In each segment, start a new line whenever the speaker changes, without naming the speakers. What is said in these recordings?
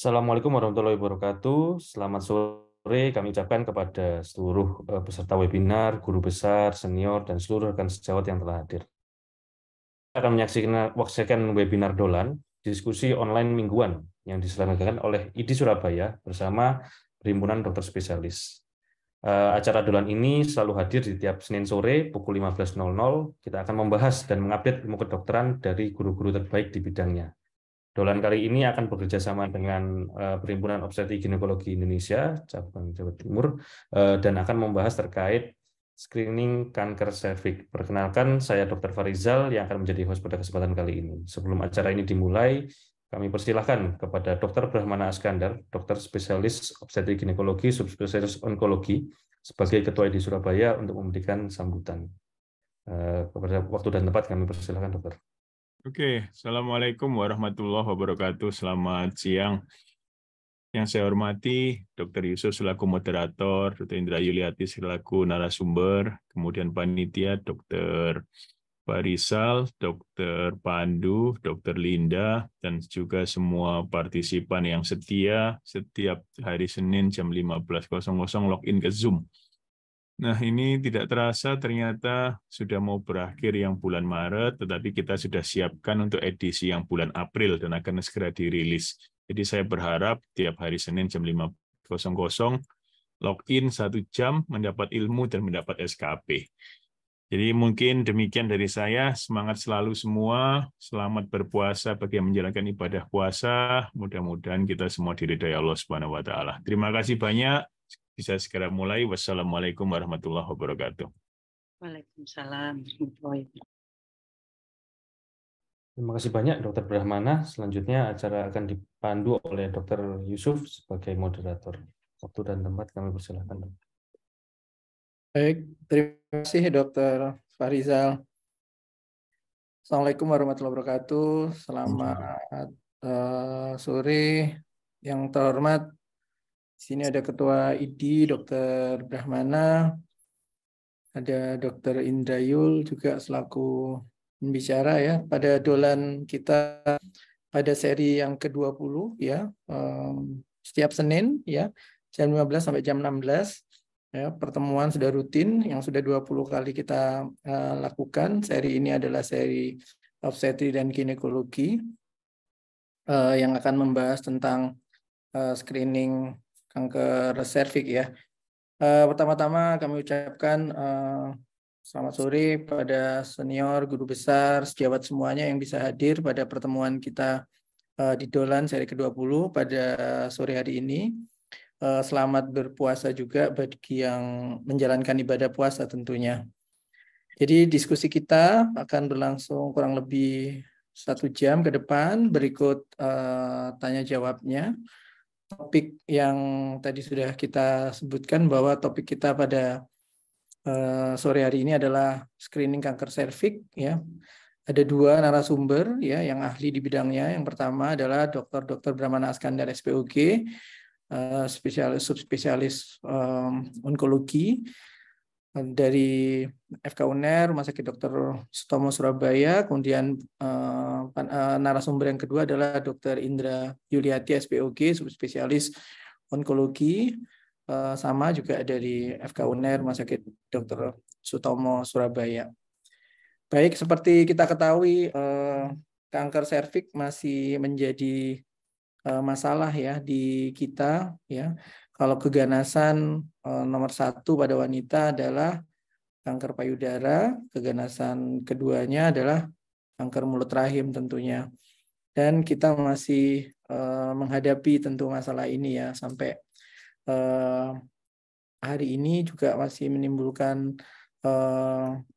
Assalamualaikum warahmatullahi wabarakatuh. Selamat sore kami ucapkan kepada seluruh peserta webinar, guru besar, senior, dan seluruh rekan sejawat yang telah hadir. Kita akan menyaksikan webinar Dolan, diskusi online mingguan yang diselenggarakan oleh ID Surabaya bersama Perhimpunan Dokter Spesialis. Acara Dolan ini selalu hadir di tiap Senin sore pukul 15.00. Kita akan membahas dan mengupdate ilmu kedokteran dari guru-guru terbaik di bidangnya. Dolan kali ini akan bekerja sama dengan Perhimpunan Obstetrik Ginekologi Indonesia, cabang Jawa Timur, dan akan membahas terkait screening kanker serviks. Perkenalkan, saya Dr. Farizal yang akan menjadi host pada kesempatan kali ini. Sebelum acara ini dimulai, kami persilahkan kepada Dr. Brahmana Askandar, dokter spesialis obstetrik ginekologi, subspesialis onkologi, sebagai Ketua ID Surabaya untuk memberikan sambutan. Kepada waktu dan tempat kami persilahkan, dokter.
Oke, Assalamualaikum warahmatullahi wabarakatuh. Selamat siang. Yang saya hormati, Dr. Yusuf selaku moderator, Dr. Indra Yuliati selaku narasumber, kemudian panitia Dr. Farizal, Dr. Pandu, Dr. Linda, dan juga semua partisipan yang setia setiap hari Senin jam 15.00 login ke Zoom. Nah, ini tidak terasa ternyata sudah mau berakhir yang bulan Maret, tetapi kita sudah siapkan untuk edisi yang bulan April dan akan segera dirilis. Jadi saya berharap tiap hari Senin jam 15.00 login 1 jam, mendapat ilmu dan mendapat SKP. Jadi mungkin demikian dari saya, semangat selalu semua, selamat berpuasa bagi yang menjalankan ibadah puasa, mudah-mudahan kita semua diridhai Allah Subhanahu wa Ta'ala. Terima kasih banyak. Bisa segera mulai. Wassalamualaikum warahmatullahi wabarakatuh.
Waalaikumsalam.
Terima kasih banyak Dr. Brahmana. Selanjutnya acara akan dipandu oleh Dr. Yusuf sebagai moderator. Waktu dan tempat kami persilahkan.
Baik, terima kasih Dr. Farizal. Assalamualaikum warahmatullahi wabarakatuh. Selamat sore yang terhormat. Di sini ada Ketua ID Dr. Brahmana, ada Dr. Indrayul juga selaku pembicara ya pada dolan kita pada seri yang ke-20 ya, setiap Senin ya jam 15 sampai jam 16 ya, pertemuan sudah rutin yang sudah 20 kali kita lakukan. Seri ini adalah seri obstetri dan ginekologi yang akan membahas tentang screening kanker serviks ya. Pertama-tama kami ucapkan selamat sore pada senior, guru besar, sejawat semuanya yang bisa hadir pada pertemuan kita di Dolan seri ke-20 pada sore hari ini. Selamat berpuasa juga bagi yang menjalankan ibadah puasa tentunya. Jadi diskusi kita akan berlangsung kurang lebih 1 jam ke depan. Berikut tanya jawabnya. Topik yang tadi sudah kita sebutkan bahwa topik kita pada sore hari ini adalah screening kanker serviks ya. Ada 2 narasumber ya yang ahli di bidangnya. Yang pertama adalah Dr. Brahmana Askandar SPOG, subspesialis onkologi dari FK UNER, Rumah Sakit Dr. Sutomo Surabaya. Kemudian narasumber yang kedua adalah Dr. Indra Yuliati SPOG, subspesialis onkologi, sama juga dari FK UNER, Rumah Sakit Dr. Sutomo Surabaya. Baik, seperti kita ketahui, kanker serviks masih menjadi masalah ya di kita ya. Kalau keganasan nomor 1 pada wanita adalah kanker payudara, keganasan keduanya adalah kanker mulut rahim tentunya. Dan kita masih menghadapi tentu masalah ini ya sampai hari ini juga masih menimbulkan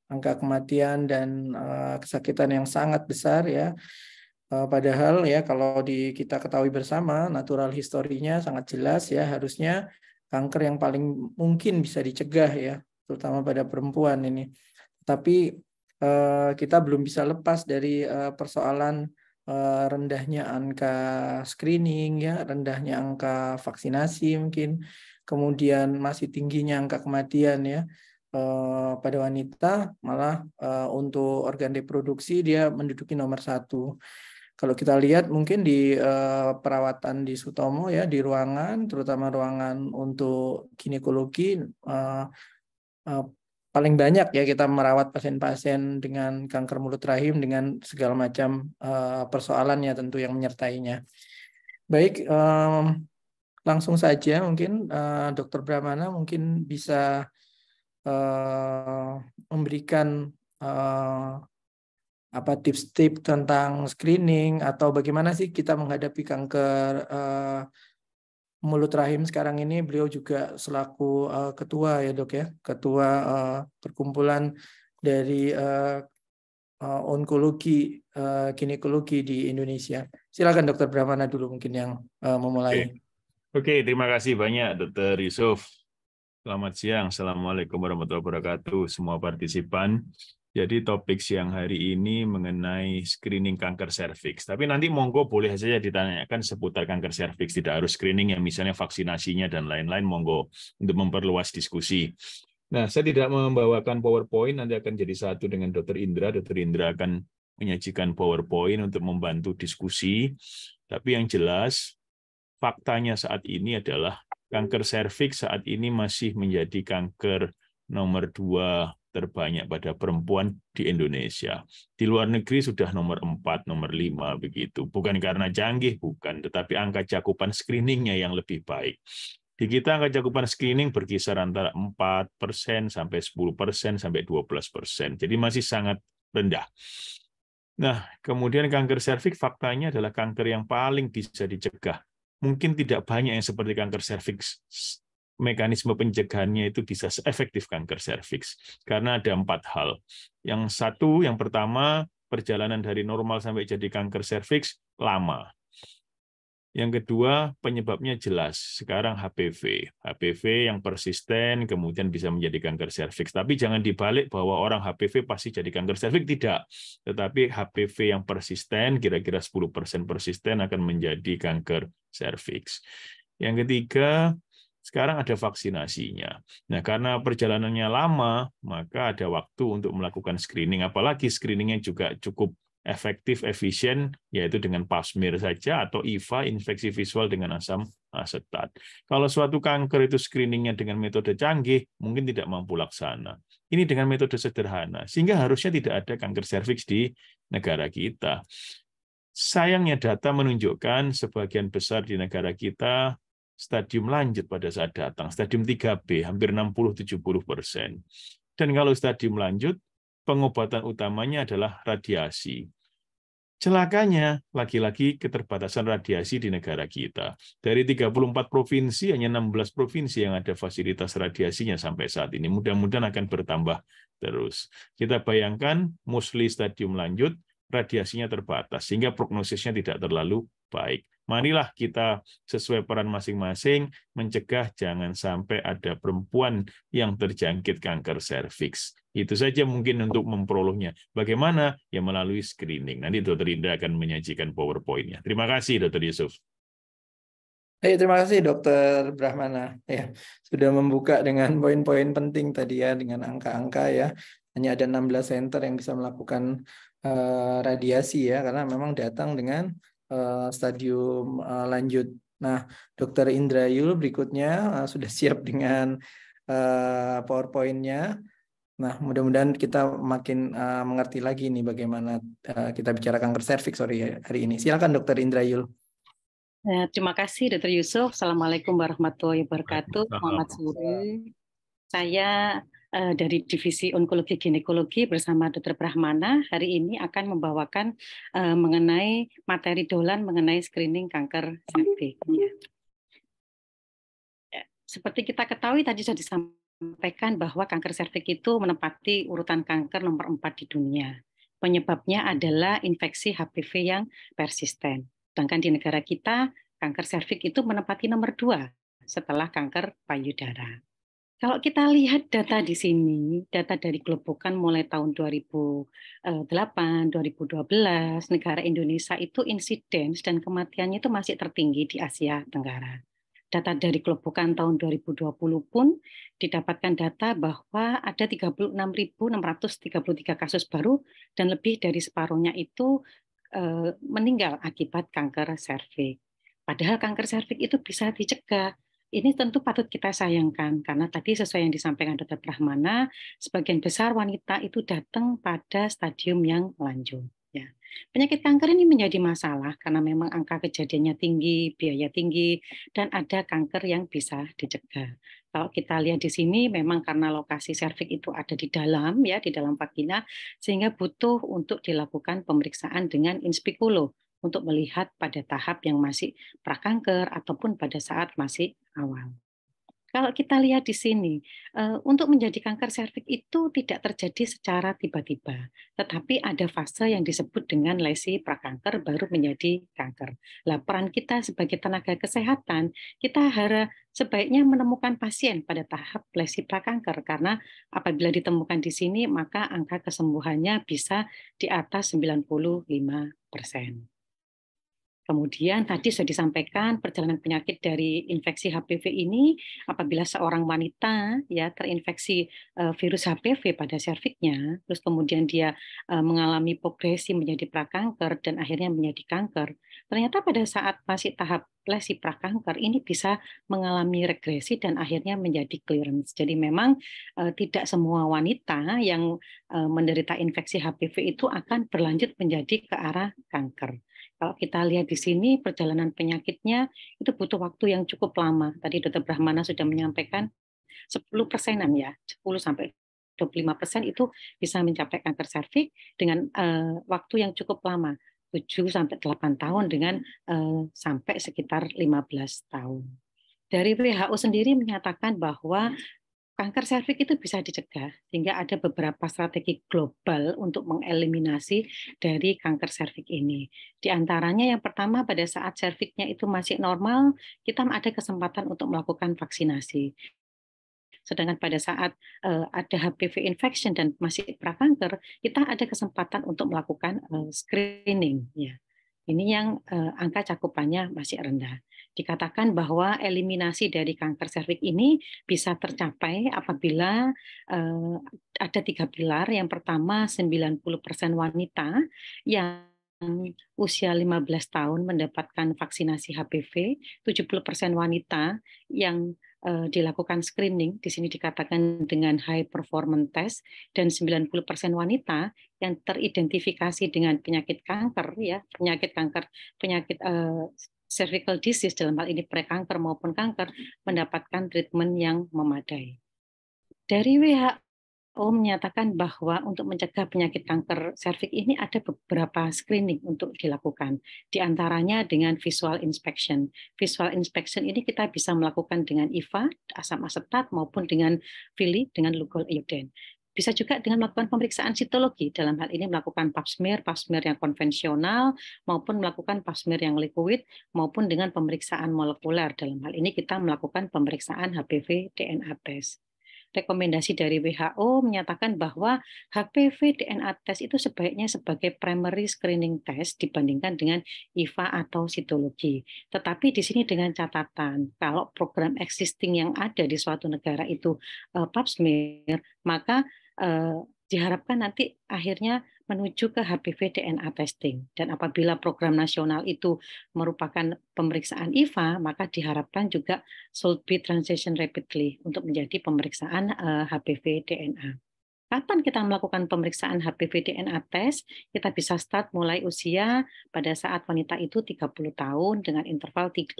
angka kematian dan kesakitan yang sangat besar ya. Padahal ya kalau kita ketahui bersama natural historinya sangat jelas ya, harusnya kanker yang paling mungkin bisa dicegah ya, terutama pada perempuan ini. Tapi kita belum bisa lepas dari persoalan rendahnya angka screening ya, rendahnya angka vaksinasi mungkin, kemudian masih tingginya angka kematian ya. Pada wanita malah untuk organ reproduksi dia menduduki nomor 1. kalau kita lihat mungkin di perawatan di Sutomo ya, di ruangan, terutama ruangan untuk ginekologi, paling banyak ya kita merawat pasien-pasien dengan kanker mulut rahim dengan segala macam persoalannya tentu yang menyertainya. Baik, langsung saja mungkin Dr. Brahmana mungkin bisa memberikan apa tips-tips tentang screening atau bagaimana sih kita menghadapi kanker mulut rahim sekarang ini. Beliau juga selaku ketua ya dok ya, ketua perkumpulan dari onkologi ginekologi di Indonesia. Silakan Dr. Brahmana dulu mungkin yang memulai.
Oke, terima kasih banyak Dr. Yusuf. Selamat siang, Assalamualaikum warahmatullahi wabarakatuh semua partisipan. Jadi topik siang hari ini mengenai screening kanker serviks. Tapi nanti monggo boleh saja ditanyakan seputar kanker serviks, tidak harus screening yang misalnya vaksinasinya dan lain-lain, monggo untuk memperluas diskusi. Nah, saya tidak membawakan PowerPoint, nanti akan jadi satu dengan Dr. Indra. Dr. Indra akan menyajikan PowerPoint untuk membantu diskusi. Tapi yang jelas, faktanya saat ini adalah kanker serviks saat ini masih menjadi kanker nomor 2 terbanyak pada perempuan di Indonesia. Di luar negeri sudah nomor 4, nomor 5 begitu. Bukan karena canggih, bukan, tetapi angka cakupan screeningnya yang lebih baik. Di kita angka cakupan screening berkisar antara 4% sampai 10% sampai 12%. Jadi masih sangat rendah. Nah, kemudian kanker serviks faktanya adalah kanker yang paling bisa dicegah. Mungkin tidak banyak yang seperti kanker serviks. Mekanisme pencegahannya itu bisa seefektif kanker serviks karena ada 4 hal. Yang pertama, perjalanan dari normal sampai jadi kanker serviks lama. Yang kedua, penyebabnya jelas. Sekarang HPV. HPV yang persisten kemudian bisa menjadi kanker serviks. Tapi jangan dibalik bahwa orang HPV pasti jadi kanker serviks, tidak. Tetapi HPV yang persisten, kira-kira 10% persisten akan menjadi kanker serviks. Yang ketiga, sekarang ada vaksinasinya. Nah, karena perjalanannya lama, maka ada waktu untuk melakukan screening. Apalagi screeningnya juga cukup efektif, efisien, yaitu dengan pap smear saja atau IVA, infeksi visual dengan asam asetat. Kalau suatu kanker itu screeningnya dengan metode canggih, mungkin tidak mampu laksana. Ini dengan metode sederhana, sehingga harusnya tidak ada kanker serviks di negara kita. Sayangnya data menunjukkan sebagian besar di negara kita stadium lanjut pada saat datang, stadium 3B, hampir 60-70%. Dan kalau stadium lanjut, pengobatan utamanya adalah radiasi. Celakanya, lagi-lagi keterbatasan radiasi di negara kita. Dari 34 provinsi, hanya 16 provinsi yang ada fasilitas radiasinya sampai saat ini. Mudah-mudahan akan bertambah terus. Kita bayangkan, mostly stadium lanjut, radiasinya terbatas, sehingga prognosisnya tidak terlalu baik. Marilah kita sesuai peran masing-masing mencegah jangan sampai ada perempuan yang terjangkit kanker serviks. Itu saja mungkin untuk memperolehnya. Bagaimana? Ya melalui screening. Nanti Dr. Indra akan menyajikan PowerPoint-nya. Terima kasih Dr. Yusuf.
Terima kasih Dr. Brahmana ya, sudah membuka dengan poin-poin penting tadi ya, dengan angka-angka ya. Hanya ada 16 center yang bisa melakukan radiasi ya, karena memang datang dengan stadium lanjut. Nah, Dr. Indrayul berikutnya sudah siap dengan PowerPoint-nya. Nah, mudah-mudahan kita makin mengerti lagi nih bagaimana kita bicara kanker serviks hari ini. Silakan Dr. Indrayul.
Terima kasih Dr. Yusuf. Assalamualaikum warahmatullahi wabarakatuh. Selamat sore. Saya dari Divisi Onkologi Ginekologi bersama Dr. Brahmana hari ini akan membawakan mengenai materi dolan mengenai screening kanker serviks. Seperti kita ketahui tadi sudah disampaikan bahwa kanker serviks itu menempati urutan kanker nomor 4 di dunia. Penyebabnya adalah infeksi HPV yang persisten. Sedangkan di negara kita, kanker serviks itu menempati nomor 2 setelah kanker payudara. Kalau kita lihat data di sini, data dari Globokan mulai tahun 2008, 2012, negara Indonesia itu insiden dan kematiannya itu masih tertinggi di Asia Tenggara. Data dari Globokan tahun 2020 pun didapatkan data bahwa ada 36.633 kasus baru dan lebih dari separuhnya itu meninggal akibat kanker serviks. Padahal kanker serviks itu bisa dicegah. Ini tentu patut kita sayangkan karena tadi sesuai yang disampaikan Dr. Brahmana, sebagian besar wanita itu datang pada stadium yang lanjut. Ya. Penyakit kanker ini menjadi masalah karena memang angka kejadiannya tinggi, biaya tinggi, dan ada kanker yang bisa dicegah. Kalau kita lihat di sini, memang karena lokasi serviks itu ada di dalam, ya, di dalam vagina, sehingga butuh untuk dilakukan pemeriksaan dengan inspikulo untuk melihat pada tahap yang masih prakanker ataupun pada saat masih awal. Kalau kita lihat di sini, untuk menjadi kanker serviks itu tidak terjadi secara tiba-tiba, tetapi ada fase yang disebut dengan lesi prakanker baru menjadi kanker. Lah, peran kita sebagai tenaga kesehatan, kita harus sebaiknya menemukan pasien pada tahap lesi prakanker karena apabila ditemukan di sini maka angka kesembuhannya bisa di atas 95%. Kemudian tadi sudah disampaikan perjalanan penyakit dari infeksi HPV ini apabila seorang wanita ya terinfeksi virus HPV pada serviksnya, terus kemudian dia mengalami progresi menjadi prakanker dan akhirnya menjadi kanker. Ternyata pada saat masih tahap lesi prakanker ini bisa mengalami regresi dan akhirnya menjadi clearance. Jadi memang tidak semua wanita yang menderita infeksi HPV itu akan berlanjut menjadi ke arah kanker. Kalau kita lihat di sini perjalanan penyakitnya itu butuh waktu yang cukup lama. Tadi Dr. Brahmana sudah menyampaikan 10%-an ya, 10-25% itu bisa mencapai kanker serviks dengan waktu yang cukup lama, 7-8 tahun dengan sampai sekitar 15 tahun. Dari WHO sendiri menyatakan bahwa kanker serviks itu bisa dicegah, sehingga ada beberapa strategi global untuk mengeliminasi dari kanker serviks ini. Di antaranya yang pertama pada saat serviksnya itu masih normal, kita ada kesempatan untuk melakukan vaksinasi. Sedangkan pada saat ada HPV infection dan masih prakanker, kita ada kesempatan untuk melakukan screening. Ya. Ini yang angka cakupannya masih rendah. Dikatakan bahwa eliminasi dari kanker serviks ini bisa tercapai apabila ada 3 pilar. Yang pertama, 90% wanita yang usia 15 tahun mendapatkan vaksinasi HPV, 70% wanita yang dilakukan screening, di sini dikatakan dengan high performance test, dan 90% wanita yang teridentifikasi dengan penyakit kanker, ya penyakit cervical disease dalam hal ini prekanker maupun kanker mendapatkan treatment yang memadai. Dari WHO menyatakan bahwa untuk mencegah penyakit kanker serviks ini ada beberapa screening untuk dilakukan. Di antaranya dengan visual inspection. Visual inspection ini kita bisa melakukan dengan IVA, asam asetat, maupun dengan VILI, dengan lugol iodine. Bisa juga dengan melakukan pemeriksaan sitologi, dalam hal ini melakukan pap smear yang konvensional, maupun melakukan pap smear yang liquid, maupun dengan pemeriksaan molekuler. Dalam hal ini kita melakukan pemeriksaan HPV DNA test. Rekomendasi dari WHO menyatakan bahwa HPV DNA test itu sebaiknya sebagai primary screening test dibandingkan dengan IVA atau sitologi. Tetapi di sini dengan catatan, kalau program existing yang ada di suatu negara itu pap smear, maka diharapkan nanti akhirnya menuju ke HPV DNA testing. Dan apabila program nasional itu merupakan pemeriksaan IVA, maka diharapkan juga should be transition rapidly untuk menjadi pemeriksaan HPV DNA. Kapan kita melakukan pemeriksaan HPV DNA test? Kita bisa start mulai usia pada saat wanita itu 30 tahun dengan interval 5-10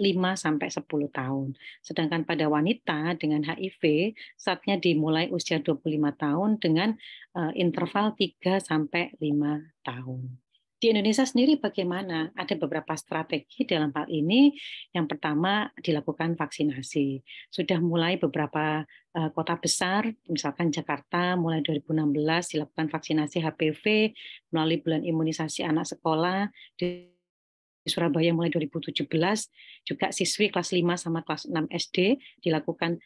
tahun. Sedangkan pada wanita dengan HIV, saatnya dimulai usia 25 tahun dengan interval 3-5 tahun. Di Indonesia sendiri bagaimana? Ada beberapa strategi dalam hal ini. Yang pertama dilakukan vaksinasi. Sudah mulai beberapa kota besar, misalkan Jakarta mulai 2016 dilakukan vaksinasi HPV melalui bulan imunisasi anak sekolah. Di Surabaya mulai 2017 juga siswi kelas 5 sama kelas 6 SD dilakukan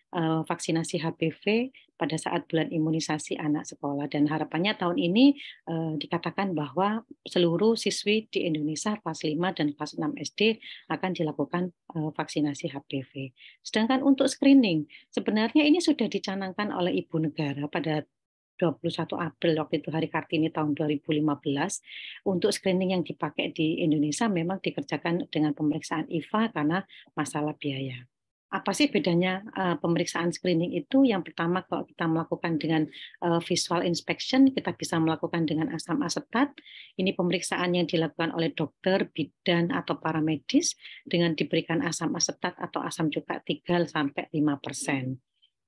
vaksinasi HPV pada saat bulan imunisasi anak sekolah, dan harapannya tahun ini dikatakan bahwa seluruh siswi di Indonesia kelas 5 dan kelas 6 SD akan dilakukan vaksinasi HPV. Sedangkan untuk screening sebenarnya ini sudah dicanangkan oleh Ibu Negara pada 21 April waktu itu Hari Kartini tahun 2015, untuk screening yang dipakai di Indonesia memang dikerjakan dengan pemeriksaan IVA karena masalah biaya. Apa sih bedanya pemeriksaan screening itu? Yang pertama, kalau kita melakukan dengan visual inspection, kita bisa melakukan dengan asam asetat. Ini pemeriksaan yang dilakukan oleh dokter, bidan, atau paramedis dengan diberikan asam asetat atau asam cuka 3-5%.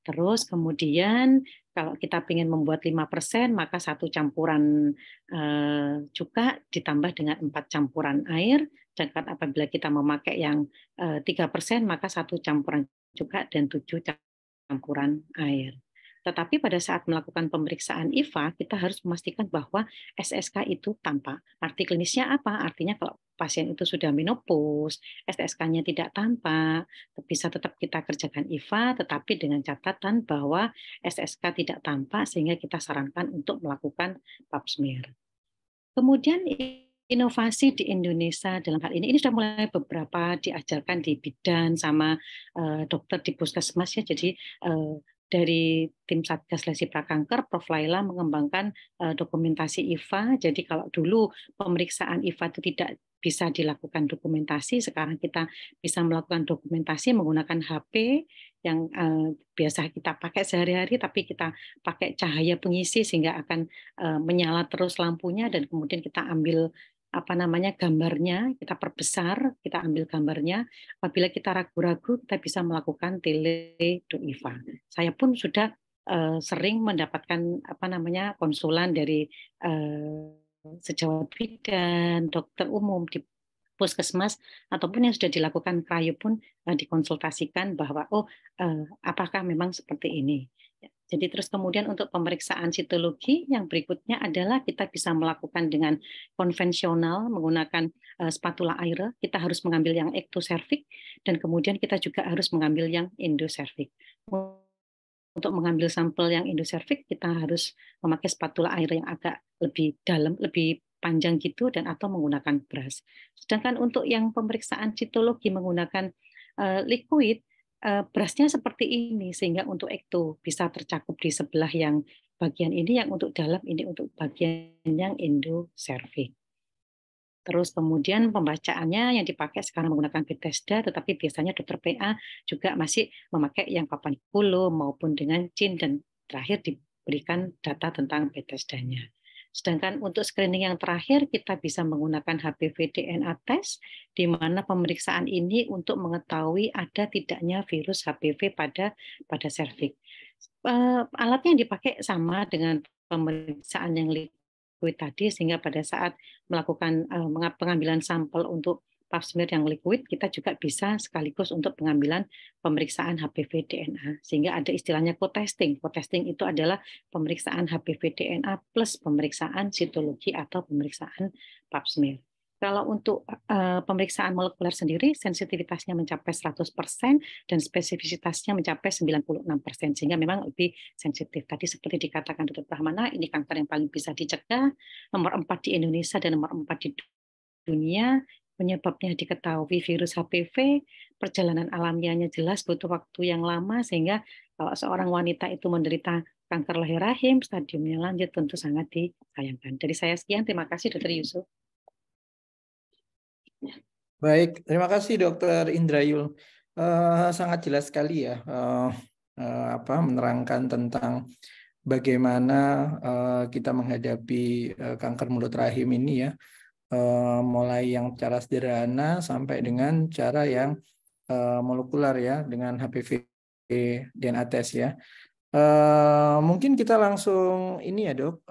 Terus kemudian kalau kita ingin membuat 5%, maka 1 campuran cuka ditambah dengan 4 campuran air. Sedangkan apabila kita memakai yang 3%, maka 1 campuran cuka dan 7 campuran air. Tetapi pada saat melakukan pemeriksaan IVA, kita harus memastikan bahwa SSK itu tampak. Arti klinisnya apa? Artinya kalau pasien itu sudah menopause, SSK-nya tidak tampak, bisa tetap kita kerjakan IVA, tetapi dengan catatan bahwa SSK tidak tampak, sehingga kita sarankan untuk melakukan pap smear. Kemudian inovasi di Indonesia dalam hal ini sudah mulai beberapa diajarkan di bidan sama dokter di puskesmas ya. Jadi dari tim Satgas Lesi Prakanker, Prof. Laila mengembangkan dokumentasi IVA. Jadi kalau dulu pemeriksaan IVA itu tidak bisa dilakukan dokumentasi, sekarang kita bisa melakukan dokumentasi menggunakan HP yang biasa kita pakai sehari-hari, tapi kita pakai cahaya pengisi sehingga akan menyala terus lampunya, dan kemudian kita ambil gambarnya, kita perbesar, kita ambil gambarnya. Apabila kita ragu-ragu, kita bisa melakukan tele-do-IVA. Saya pun sudah sering mendapatkan konsulan dari sejawat bidan, dokter umum di puskesmas, ataupun yang sudah dilakukan krayo pun dikonsultasikan bahwa apakah memang seperti ini. Jadi terus kemudian untuk pemeriksaan sitologi yang berikutnya adalah kita bisa melakukan dengan konvensional menggunakan spatula air. Kita harus mengambil yang ektoservik dan kemudian kita juga harus mengambil yang endoservik. Untuk mengambil sampel yang endoservik kita harus memakai spatula air yang agak lebih dalam, lebih panjang gitu, dan atau menggunakan brush. Sedangkan untuk yang pemeriksaan sitologi menggunakan liquid, brushnya seperti ini, sehingga untuk ekto bisa tercakup di sebelah yang bagian ini, yang untuk dalam ini untuk bagian yang endoservik. Terus kemudian pembacaannya yang dipakai sekarang menggunakan Bethesda, tetapi biasanya dokter PA juga masih memakai yang papanikulo maupun dengan CIN, dan terakhir diberikan data tentang Bethesda-nya. Sedangkan untuk screening yang terakhir kita bisa menggunakan HPV DNA test, di mana pemeriksaan ini untuk mengetahui ada tidaknya virus HPV pada serviks. Alatnya yang dipakai sama dengan pemeriksaan yang liquid tadi, sehingga pada saat melakukan pengambilan sampel untuk pap smear yang liquid, kita juga bisa sekaligus untuk pengambilan pemeriksaan HPV DNA, sehingga ada istilahnya co-testing. Co-testing itu adalah pemeriksaan HPV DNA plus pemeriksaan sitologi atau pemeriksaan pap smear. Kalau untuk pemeriksaan molekuler sendiri, sensitivitasnya mencapai 100% dan spesifisitasnya mencapai 96%, sehingga memang lebih sensitif. Tadi seperti dikatakan Dr. Brahmana, ini kanker yang paling bisa dicegah, nomor 4 di Indonesia dan nomor 4 di dunia. Penyebabnya diketahui virus HPV, perjalanan alamiahnya jelas, butuh waktu yang lama, sehingga kalau seorang wanita itu menderita kanker leher rahim, stadiumnya lanjut, tentu sangat disayangkan. Dari saya sekian, terima kasih Dr. Yusuf.
Baik, terima kasih Dr. Indrayul. Sangat jelas sekali ya, menerangkan tentang bagaimana kita menghadapi kanker mulut rahim ini ya. Mulai yang cara sederhana sampai dengan cara yang molekuler ya, dengan HPV DNA test ya. Mungkin kita langsung ini ya Dok,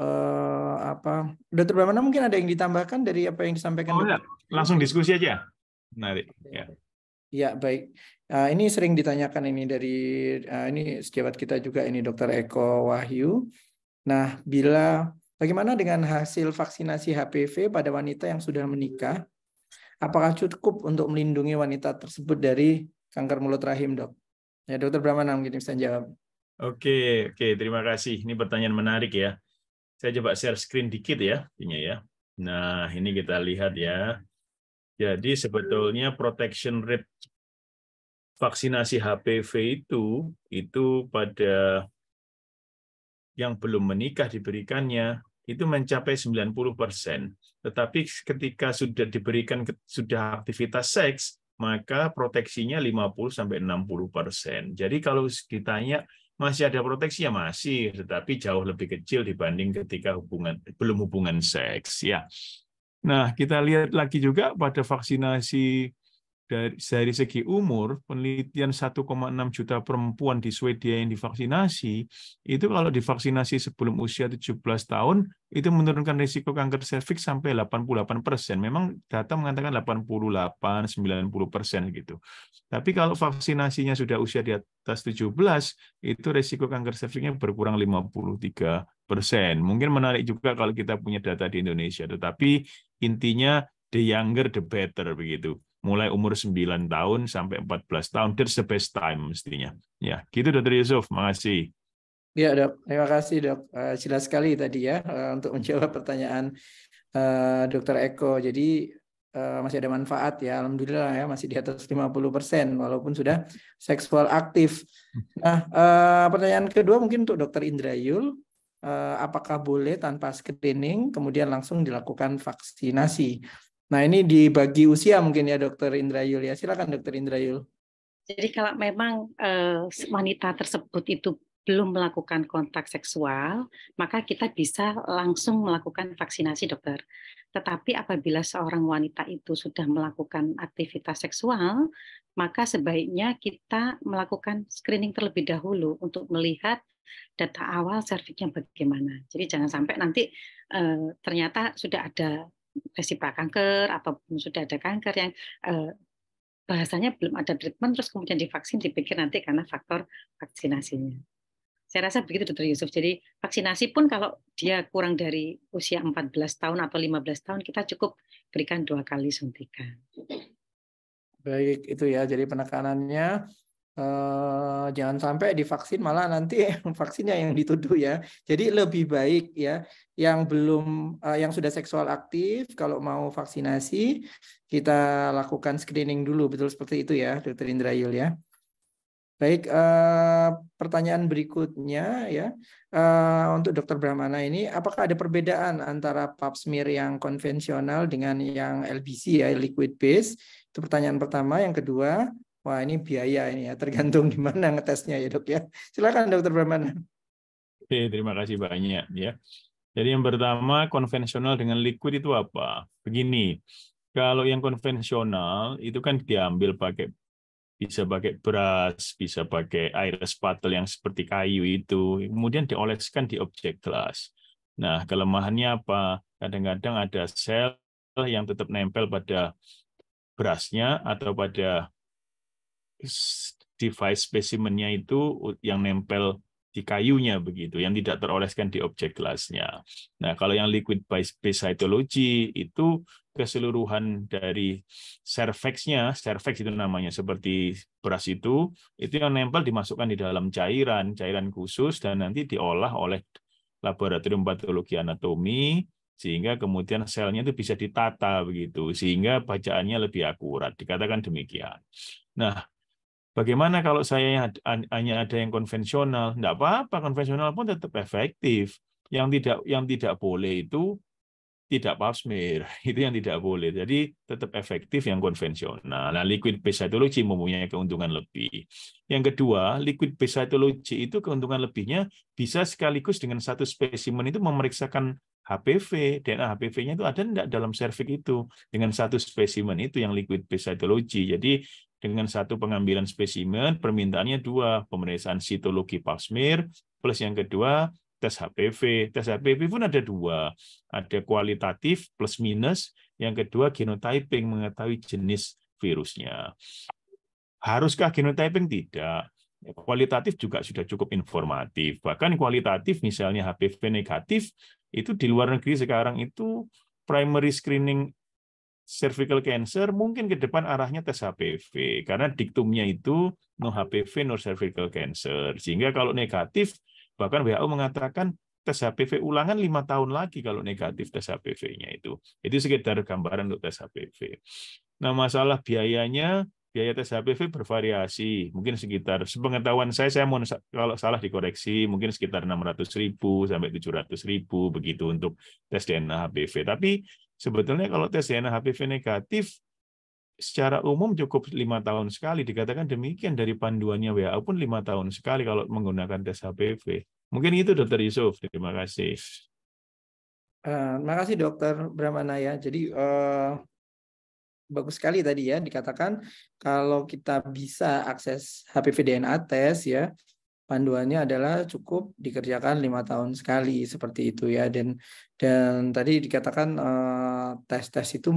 Dr. Brahmana mungkin ada yang ditambahkan dari apa yang disampaikan Dok?
Ya. Langsung diskusi aja. Menarik. Ya.
Ya baik. Ini sering ditanyakan ini dari ini sejawat kita juga ini Dr. Eko Wahyu. Nah, bagaimana dengan hasil vaksinasi HPV pada wanita yang sudah menikah? Apakah cukup untuk melindungi wanita tersebut dari kanker mulut rahim, Dok? Ya, Dr. Brahmana mungkin bisa jawab.
Oke, terima kasih. Ini pertanyaan menarik ya. Saya coba share screen dikit ya, Nah, ini kita lihat ya. Jadi sebetulnya protection rate vaksinasi HPV itu pada yang belum menikah diberikannya itu mencapai 90%. Tetapi ketika sudah diberikan sudah aktivitas seks, maka proteksinya 50-60%. Jadi kalau ditanya masih ada proteksi ya masih, tetapi jauh lebih kecil dibanding ketika belum hubungan seks ya. Nah, kita lihat lagi juga pada vaksinasi dari segi umur, penelitian 1,6 juta perempuan di Swedia yang divaksinasi, itu kalau divaksinasi sebelum usia 17 tahun, itu menurunkan risiko kanker serviks sampai 88%. Memang data mengatakan 88-90% gitu. Tapi kalau vaksinasinya sudah usia di atas 17, itu risiko kanker serviksnya berkurang 53%. Mungkin menarik juga kalau kita punya data di Indonesia, tetapi intinya the younger the better begitu. Mulai umur 9 tahun sampai 14 tahun, that's the best time mestinya. Ya, gitu Dr. Yusuf, makasih.
Ya dok, terima kasih dok. Jelas sekali tadi ya untuk menjawab pertanyaan Dr. Eko. Jadi masih ada manfaat ya, alhamdulillah ya, masih di atas 50% walaupun sudah seksual aktif. Nah, pertanyaan kedua mungkin untuk Dr. Indrayul, apakah boleh tanpa screening kemudian langsung dilakukan vaksinasi? Nah, ini dibagi usia mungkin ya Dr. Indrayul ya. Silakan Dr. Indrayul.
Jadi kalau memang wanita tersebut itu belum melakukan kontak seksual, maka kita bisa langsung melakukan vaksinasi, dokter. Tetapi apabila seorang wanita itu sudah melakukan aktivitas seksual, maka sebaiknya kita melakukan screening terlebih dahulu untuk melihat data awal serviksnya bagaimana. Jadi jangan sampai nanti ternyata sudah ada lesi prakanker ataupun sudah ada kanker yang bahasanya belum ada treatment terus kemudian divaksin dipikir nanti karena faktor vaksinasinya. Saya rasa begitu Dr. Yusuf. Jadi vaksinasi pun kalau dia kurang dari usia 14 tahun atau 15 tahun kita cukup berikan 2 kali suntikan.
Baik, itu ya. Jadi penekanannya jangan sampai divaksin malah nanti vaksinnya yang dituduh ya. Jadi lebih baik ya yang belum yang sudah seksual aktif kalau mau vaksinasi kita lakukan screening dulu, betul seperti itu ya Dr. Indrayul ya. Baik, pertanyaan berikutnya ya untuk Dr. Brahmana ini, apakah ada perbedaan antara pap smear yang konvensional dengan yang LBC ya, liquid base? Itu pertanyaan pertama. Yang kedua, wah ini biaya ini ya, tergantung di mana ngetesnya ya dok ya. Silakan Dr. Brahmana.
Oke, terima kasih banyak ya. Jadi yang pertama konvensional dengan liquid itu apa? Begini, kalau yang konvensional itu kan diambil bisa pakai beras, bisa pakai air spattle yang seperti kayu itu, kemudian dioleskan di objek gelas. Nah, kelemahannya apa? Kadang-kadang ada sel yang tetap nempel pada berasnya atau pada device spesimennya itu yang nempel di kayunya begitu, yang tidak teroleskan di objek gelasnya. Nah, kalau yang liquid base cytology itu keseluruhan dari cervix-nya, cervix itu namanya seperti beras itu yang nempel dimasukkan di dalam cairan khusus dan nanti diolah oleh laboratorium patologi anatomi sehingga kemudian selnya itu bisa ditata begitu sehingga bacaannya lebih akurat, dikatakan demikian. Nah, bagaimana kalau saya hanya ada yang konvensional? Tidak apa-apa, konvensional pun tetap efektif. Yang tidak boleh itu tidak pap smear, itu yang tidak boleh. Jadi tetap efektif yang konvensional. Nah, liquid base cytology mempunyai keuntungan lebih. Yang kedua, liquid base cytology itu keuntungan lebihnya bisa sekaligus dengan satu spesimen itu memeriksakan HPV, DNA HPV-nya itu ada tidak dalam serviks itu dengan satu spesimen itu yang liquid base cytology. Jadi dengan satu pengambilan spesimen, permintaannya 2, pemeriksaan sitologi pap smear, plus yang kedua, tes HPV. Tes HPV pun ada 2, ada kualitatif plus minus, yang kedua genotyping, mengetahui jenis virusnya. Haruskah genotyping? Tidak. Kualitatif juga sudah cukup informatif. Bahkan kualitatif misalnya HPV negatif, itu di luar negeri sekarang itu primary screening cervical cancer mungkin ke depan arahnya tes HPV karena diktumnya itu no HPV no cervical cancer sehingga kalau negatif bahkan WHO mengatakan tes HPV ulangan 5 tahun lagi kalau negatif tes HPV-nya itu sekedar gambaran untuk tes HPV. Nah masalah biayanya biaya tes HPV bervariasi, mungkin sekitar, sepengetahuan saya mau kalau salah dikoreksi, mungkin sekitar 600.000 sampai 700.000 begitu untuk tes DNA HPV. Tapi sebetulnya kalau tes DNA HPV negatif, secara umum cukup 5 tahun sekali, dikatakan demikian dari panduannya WHO pun 5 tahun sekali kalau menggunakan tes HPV. Mungkin itu Dr. Yusuf, terima kasih.
Terima kasih Dokter Brahmana ya. Jadi bagus sekali tadi ya dikatakan kalau kita bisa akses HPV DNA tes ya, panduannya adalah cukup dikerjakan 5 tahun sekali seperti itu ya. Dan tadi dikatakan tes itu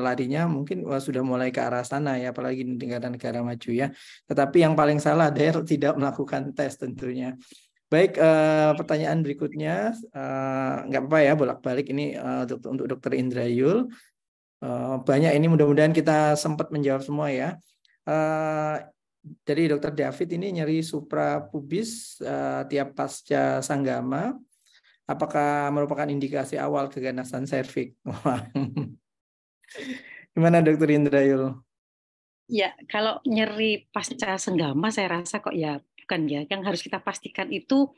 larinya mungkin sudah mulai ke arah sana ya, apalagi di negara-negara maju ya. Tetapi yang paling salah adalah tidak melakukan tes tentunya. Baik, pertanyaan berikutnya nggak apa-apa ya bolak-balik ini untuk Dr. Indrayul. Banyak ini mudah-mudahan kita sempat menjawab semua ya. Dari Dr. David ini nyeri suprapubis tiap pasca sanggama, apakah merupakan indikasi awal keganasan serviks? Gimana Dr. Indrayul?
Ya, kalau nyeri pasca senggama saya rasa kok ya bukan ya. Yang harus kita pastikan itu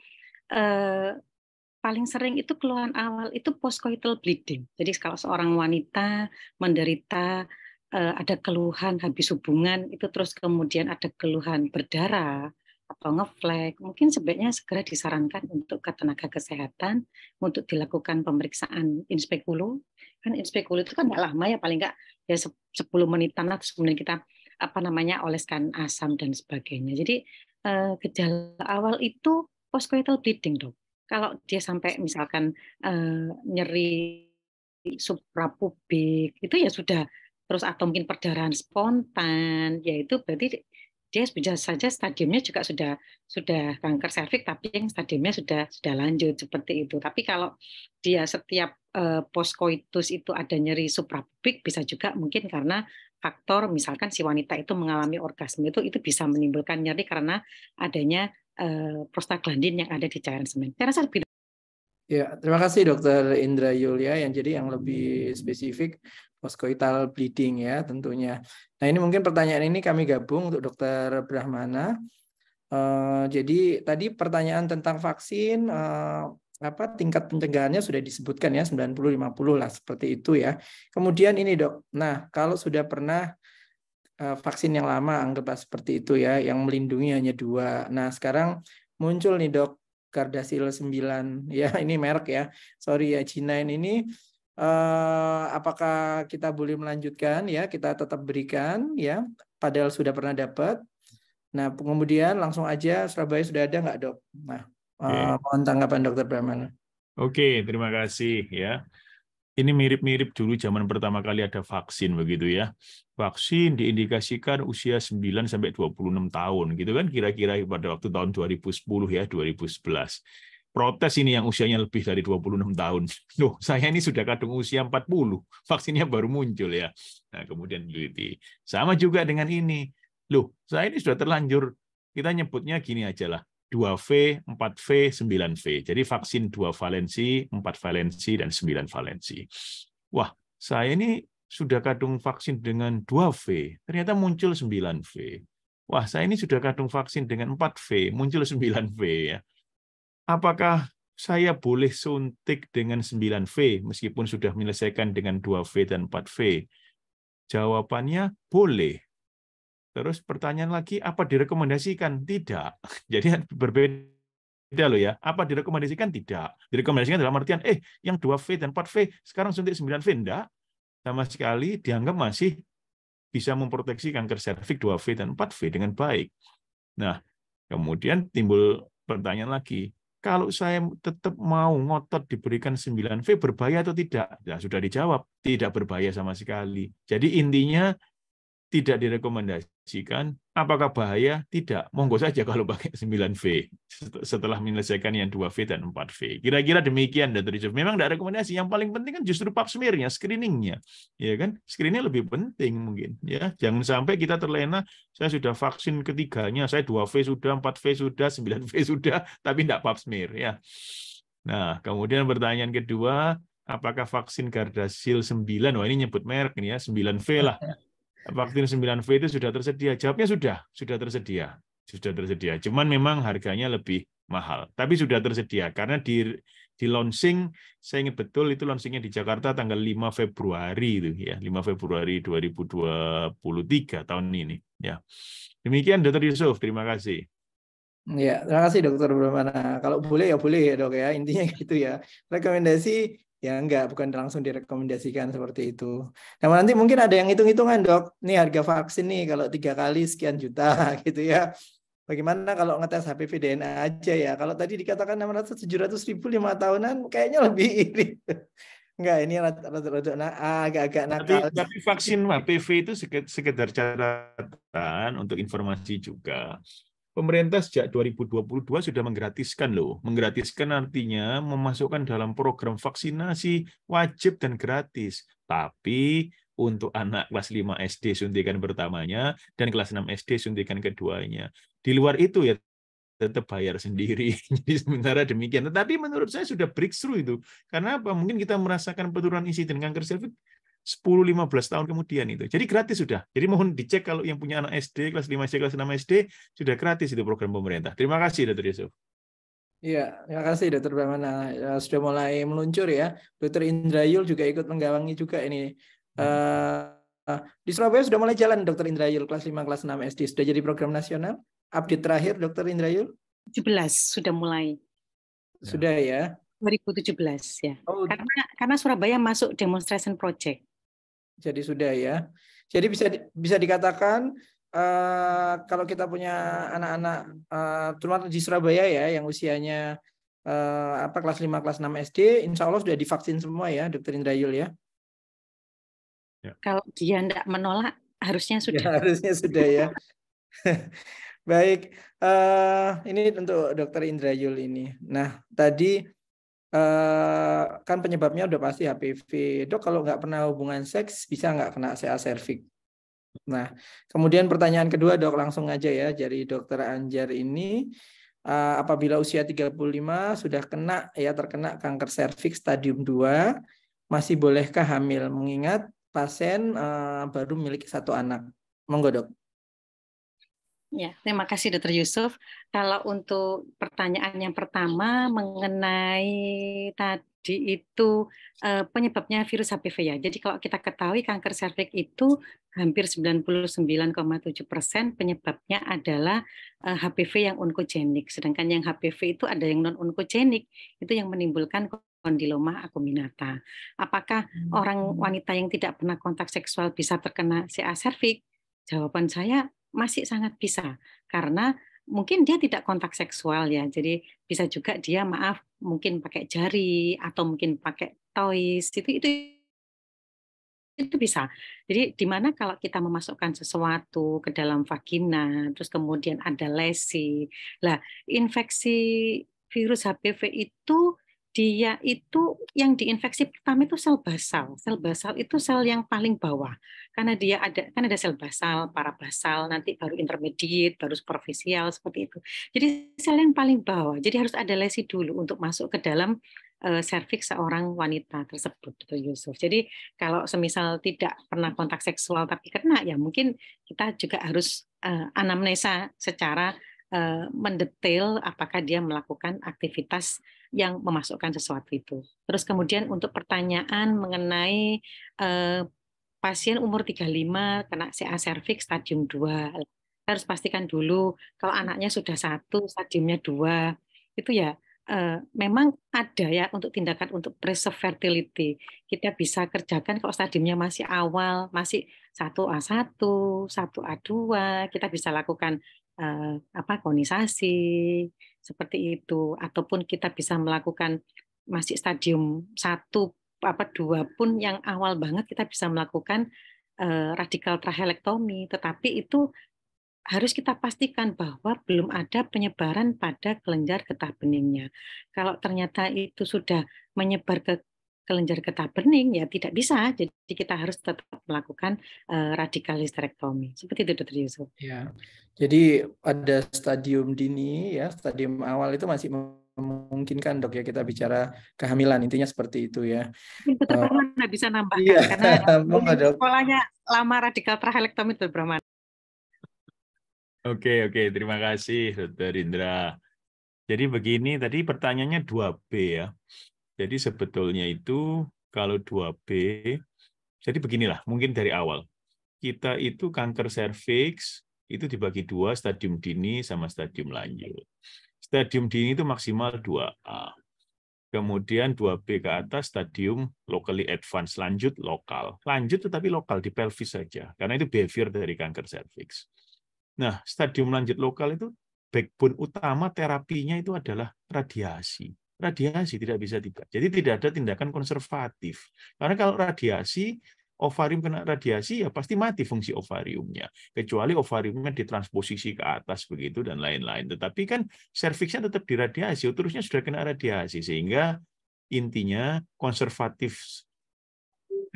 paling sering itu keluhan awal itu postcoital bleeding. Jadi kalau seorang wanita menderita ada keluhan habis hubungan itu terus kemudian ada keluhan berdarah atau ngeflek, mungkin sebaiknya segera disarankan untuk ke tenaga kesehatan untuk dilakukan pemeriksaan inspekulo. Kan inspekulo itu kan nggak lama ya, paling nggak ya 10 menitan lah, terus kemudian kita oleskan asam dan sebagainya. Jadi gejala awal itu postcoital bleeding, Dok. Kalau dia sampai misalkan nyeri suprapubik itu ya sudah, terus atau mungkin perdarahan spontan, yaitu berarti dia bisa saja stadiumnya juga sudah kanker serviks, tapi yang stadiumnya sudah lanjut seperti itu. Tapi kalau dia setiap postcoitus itu ada nyeri suprapubik, bisa juga mungkin karena faktor misalkan si wanita itu mengalami orgasme itu bisa menimbulkan nyeri karena adanya prostaglandin yang ada di cairan semen. Saya rasa lebih.
Ya, terima kasih Dr. Indrayul ya, yang jadi yang lebih spesifik postcoital bleeding ya tentunya. Nah ini mungkin pertanyaan ini kami gabung untuk Dr. Brahmana. Jadi tadi pertanyaan tentang vaksin, tingkat pencegahannya sudah disebutkan ya 90-50 lah seperti itu ya. Kemudian ini Dok, nah kalau sudah pernah vaksin yang lama anggaplah seperti itu ya, yang melindungi hanya 2. Nah sekarang muncul nih Dok, Gardasil 9 ya, ini merek ya, sorry ya, G9 ini apakah kita boleh melanjutkan ya, kita tetap berikan ya, padahal sudah pernah dapat. Nah kemudian langsung aja Surabaya sudah ada nggak Dok? Nah mohon tanggapan Dr. Brahmana.
Oke, terima kasih ya. Ini mirip-mirip dulu zaman pertama kali ada vaksin begitu ya. Vaksin diindikasikan usia 9 sampai 26 tahun gitu kan, kira-kira pada waktu tahun 2010 ya, 2011. Protes ini yang usianya lebih dari 26 tahun. Loh, saya ini sudah kadung usia 40, vaksinnya baru muncul ya. Nah, kemudian diliti. Sama juga dengan ini. Loh, saya ini sudah terlanjur, kita nyebutnya gini aja lah. 2V, 4V, 9V. Jadi vaksin 2 valensi, 4 valensi, dan 9 valensi. Wah, saya ini sudah kadung vaksin dengan 2V, ternyata muncul 9V. Wah, saya ini sudah kadung vaksin dengan 4V, muncul 9V. Ya. Apakah saya boleh suntik dengan 9V meskipun sudah menyelesaikan dengan 2V dan 4V? Jawabannya boleh. Terus pertanyaan lagi, apa direkomendasikan? Tidak. Jadi berbeda loh ya. Apa direkomendasikan? Tidak. Direkomendasikan dalam artian, yang 2V dan 4V, sekarang suntik 9V. Enggak. Sama sekali dianggap masih bisa memproteksi kanker serviks 2V dan 4V dengan baik. Nah, kemudian timbul pertanyaan lagi, kalau saya tetap mau ngotot diberikan 9V, berbahaya atau tidak? Nah, sudah dijawab, tidak berbahaya sama sekali. Jadi intinya, tidak direkomendasikan. Apakah bahaya? Tidak. Monggo saja kalau pakai 9V setelah menyelesaikan yang 2V dan 4V. Kira-kira demikian, Dr. Yusuf. Memang tidak rekomendasi. Yang paling penting kan justru pap smear-nya, screening-nya. Ya kan? Screening lebih penting mungkin. Ya, jangan sampai kita terlena, saya sudah vaksin ketiganya, saya 2V sudah, 4V sudah, 9V sudah, tapi tidak pap smear. Ya. Nah, kemudian pertanyaan kedua, apakah vaksin Gardasil 9? Wah, ini nyebut merek ini ya, 9V lah. vaksin 9V itu sudah tersedia? Jawabnya sudah tersedia. Sudah tersedia. Cuman memang harganya lebih mahal, tapi sudah tersedia karena di launching, saya ingat betul itu launchingnya di Jakarta tanggal 5 Februari itu ya, 5 Februari 2023 tahun ini ya. Demikian Dr. Yusuf, terima kasih.
Ya, terima kasih Dokter Brahmana. Kalau boleh ya boleh ya Dok ya, intinya gitu ya. Rekomendasi ya enggak, bukan langsung direkomendasikan seperti itu. Nah nanti mungkin ada yang hitung-hitungan Dok, nih harga vaksin nih kalau 3 kali sekian juta gitu ya. Bagaimana kalau ngetes HPV DNA aja ya? Kalau tadi dikatakan 600-700 ribu 5 tahunan, kayaknya lebih irit. Enggak, ini agak-agak nakal.
Tapi vaksin HPV itu sekedar catatan untuk informasi juga. Pemerintah sejak 2022 sudah menggratiskan loh. Menggratiskan artinya memasukkan dalam program vaksinasi wajib dan gratis. Tapi untuk anak kelas 5 SD suntikan pertamanya dan kelas 6 SD suntikan keduanya. Di luar itu ya tetap bayar sendiri. Jadi sementara demikian. Tetapi menurut saya sudah breakthrough itu. Karena apa? Mungkin kita merasakan penurunan insiden kanker serviks 10-15 tahun kemudian itu. Jadi gratis sudah. Jadi mohon dicek kalau yang punya anak SD, kelas 5 SD, kelas 6 SD, sudah gratis itu program pemerintah. Terima kasih, Dr. Yusuf.
Iya, terima kasih Dr. Brahmana. Ya, sudah mulai meluncur ya. Dr. Indrayul juga ikut menggawangi juga ini. Di Surabaya sudah mulai jalan Dr. Indrayul kelas 5, kelas 6 SD. Sudah jadi program nasional. Update terakhir Dr. Indrayul?
17 sudah mulai.
Sudah ya.
2017 ya. Oh. Karena Surabaya masuk demonstration project.
Jadi sudah ya. Jadi bisa dikatakan kalau kita punya anak-anak terutama di Surabaya ya yang usianya kelas 5 kelas 6 SD, insya Allah sudah divaksin semua ya, Dr. Indrayul ya.
Kalau dia tidak menolak harusnya sudah.
Ya, harusnya sudah ya. Baik, ini untuk Dr. Indrayul ini. Nah, tadi kan penyebabnya udah pasti HPV. Dok, kalau nggak pernah hubungan seks bisa nggak kena CA cervix? Nah, kemudian pertanyaan kedua Dok, langsung aja ya dari Dr. Anjar ini, apabila usia 35 sudah terkena kanker serviks stadium 2, masih bolehkah hamil? Mengingat pasien baru memiliki 1 anak. Monggo Dok.
Ya, terima kasih Dr. Yusuf. Kalau untuk pertanyaan yang pertama mengenai tadi itu penyebabnya virus HPV ya. Jadi kalau kita ketahui kanker serviks itu hampir 99,7% penyebabnya adalah HPV yang onkogenik. Sedangkan yang HPV itu ada yang non-onkogenik, itu yang menimbulkan kondiloma acuminata. Apakah orang wanita yang tidak pernah kontak seksual bisa terkena CA cervix? Jawaban saya masih sangat bisa, karena mungkin dia tidak kontak seksual ya, jadi bisa juga dia mungkin pakai jari atau mungkin pakai toys, itu bisa. Jadi di mana kalau kita memasukkan sesuatu ke dalam vagina, terus kemudian ada lesi, lah infeksi virus HPV itu dia itu yang diinfeksi pertama itu sel basal. Sel basal itu sel yang paling bawah. Karena dia ada sel basal, parabasal, nanti baru intermediate, baru superficial seperti itu. Jadi sel yang paling bawah. Jadi harus ada lesi dulu untuk masuk ke dalam serviks seorang wanita tersebut, Dr. Yusuf. Jadi kalau semisal tidak pernah kontak seksual tapi kena, ya mungkin kita juga harus anamnesa secara mendetail apakah dia melakukan aktivitas yang memasukkan sesuatu itu. Terus kemudian untuk pertanyaan mengenai pasien umur 35 kena CA cervix stadium 2, harus pastikan dulu kalau anaknya sudah 1, stadiumnya 2, itu ya memang ada ya untuk tindakan untuk preserve fertility. Kita bisa kerjakan kalau stadiumnya masih awal, masih 1A1, 1A2, kita bisa lakukan konisasi seperti itu, ataupun kita bisa melakukan masih stadium 1 2 pun yang awal banget kita bisa melakukan radikal trachelectomy, tetapi itu harus kita pastikan bahwa belum ada penyebaran pada kelenjar getah beningnya. Kalau ternyata itu sudah menyebar ke kelenjar getah bening, ya tidak bisa. Jadi kita harus tetap melakukan radikal hysterektomi. Seperti itu, Dr. Yusuf.
Ya, jadi pada stadium dini, ya stadium awal itu masih memungkinkan dok ya kita bicara kehamilan, intinya seperti itu ya.
Mungkin Dr. Brahmana bisa nambahkan
Iya,
karena
monggo dok.
sekolahnya lama radikal trahelektomi Dr. Brahmana.
Oke, terima kasih Dr. Indra. Jadi begini, tadi pertanyaannya 2B ya. Jadi sebetulnya itu kalau 2B, jadi beginilah, mungkin dari awal. Kita itu kanker serviks itu dibagi 2, stadium dini sama stadium lanjut. Stadium dini itu maksimal 2A. Kemudian 2B ke atas stadium locally advanced, lanjut lokal. Lanjut tetapi lokal di pelvis saja, karena itu behavior dari kanker serviks. Nah, stadium lanjut lokal itu backbone utama terapinya itu adalah radiasi. Radiasi tidak bisa tidak. Jadi tidak ada tindakan konservatif. Karena kalau radiasi, ovarium kena radiasi, ya pasti mati fungsi ovariumnya. Kecuali ovariumnya ditransposisi ke atas begitu dan lain-lain. Tetapi kan serviksnya tetap diradiasi, uterusnya sudah kena radiasi. Sehingga intinya konservatif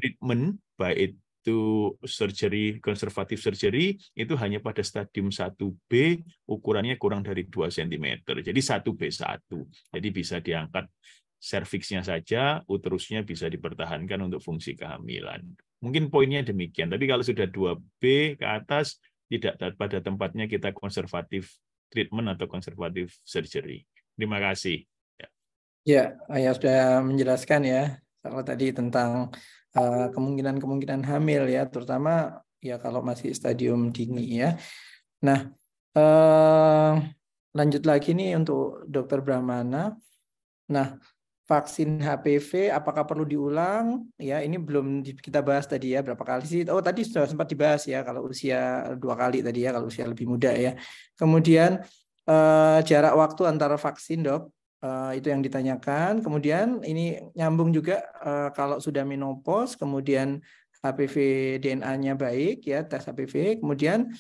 treatment, baik itu surgery, konservatif surgery, itu hanya pada stadium 1B, ukurannya kurang dari 2 cm. Jadi 1B1. Jadi bisa diangkat serviksnya saja, uterusnya bisa dipertahankan untuk fungsi kehamilan. Mungkin poinnya demikian. Tapi kalau sudah 2B ke atas, tidak pada tempatnya kita konservatif treatment atau konservatif surgery. Terima kasih.
Ya, ayah sudah menjelaskan ya, kalau tadi tentang kemungkinan hamil ya, terutama ya kalau masih stadium dini ya. Nah, lanjut lagi nih untuk Dr. Brahmana. Nah, vaksin HPV apakah perlu diulang? Ya, ini belum kita bahas tadi ya, berapa kali sih? Oh, tadi sudah sempat dibahas ya, kalau usia 2 kali tadi ya, kalau usia lebih muda ya. Kemudian jarak waktu antara vaksin, Dok. Itu yang ditanyakan. Kemudian ini nyambung juga kalau sudah menopause, kemudian HPV DNA-nya baik ya, tes HPV. Kemudian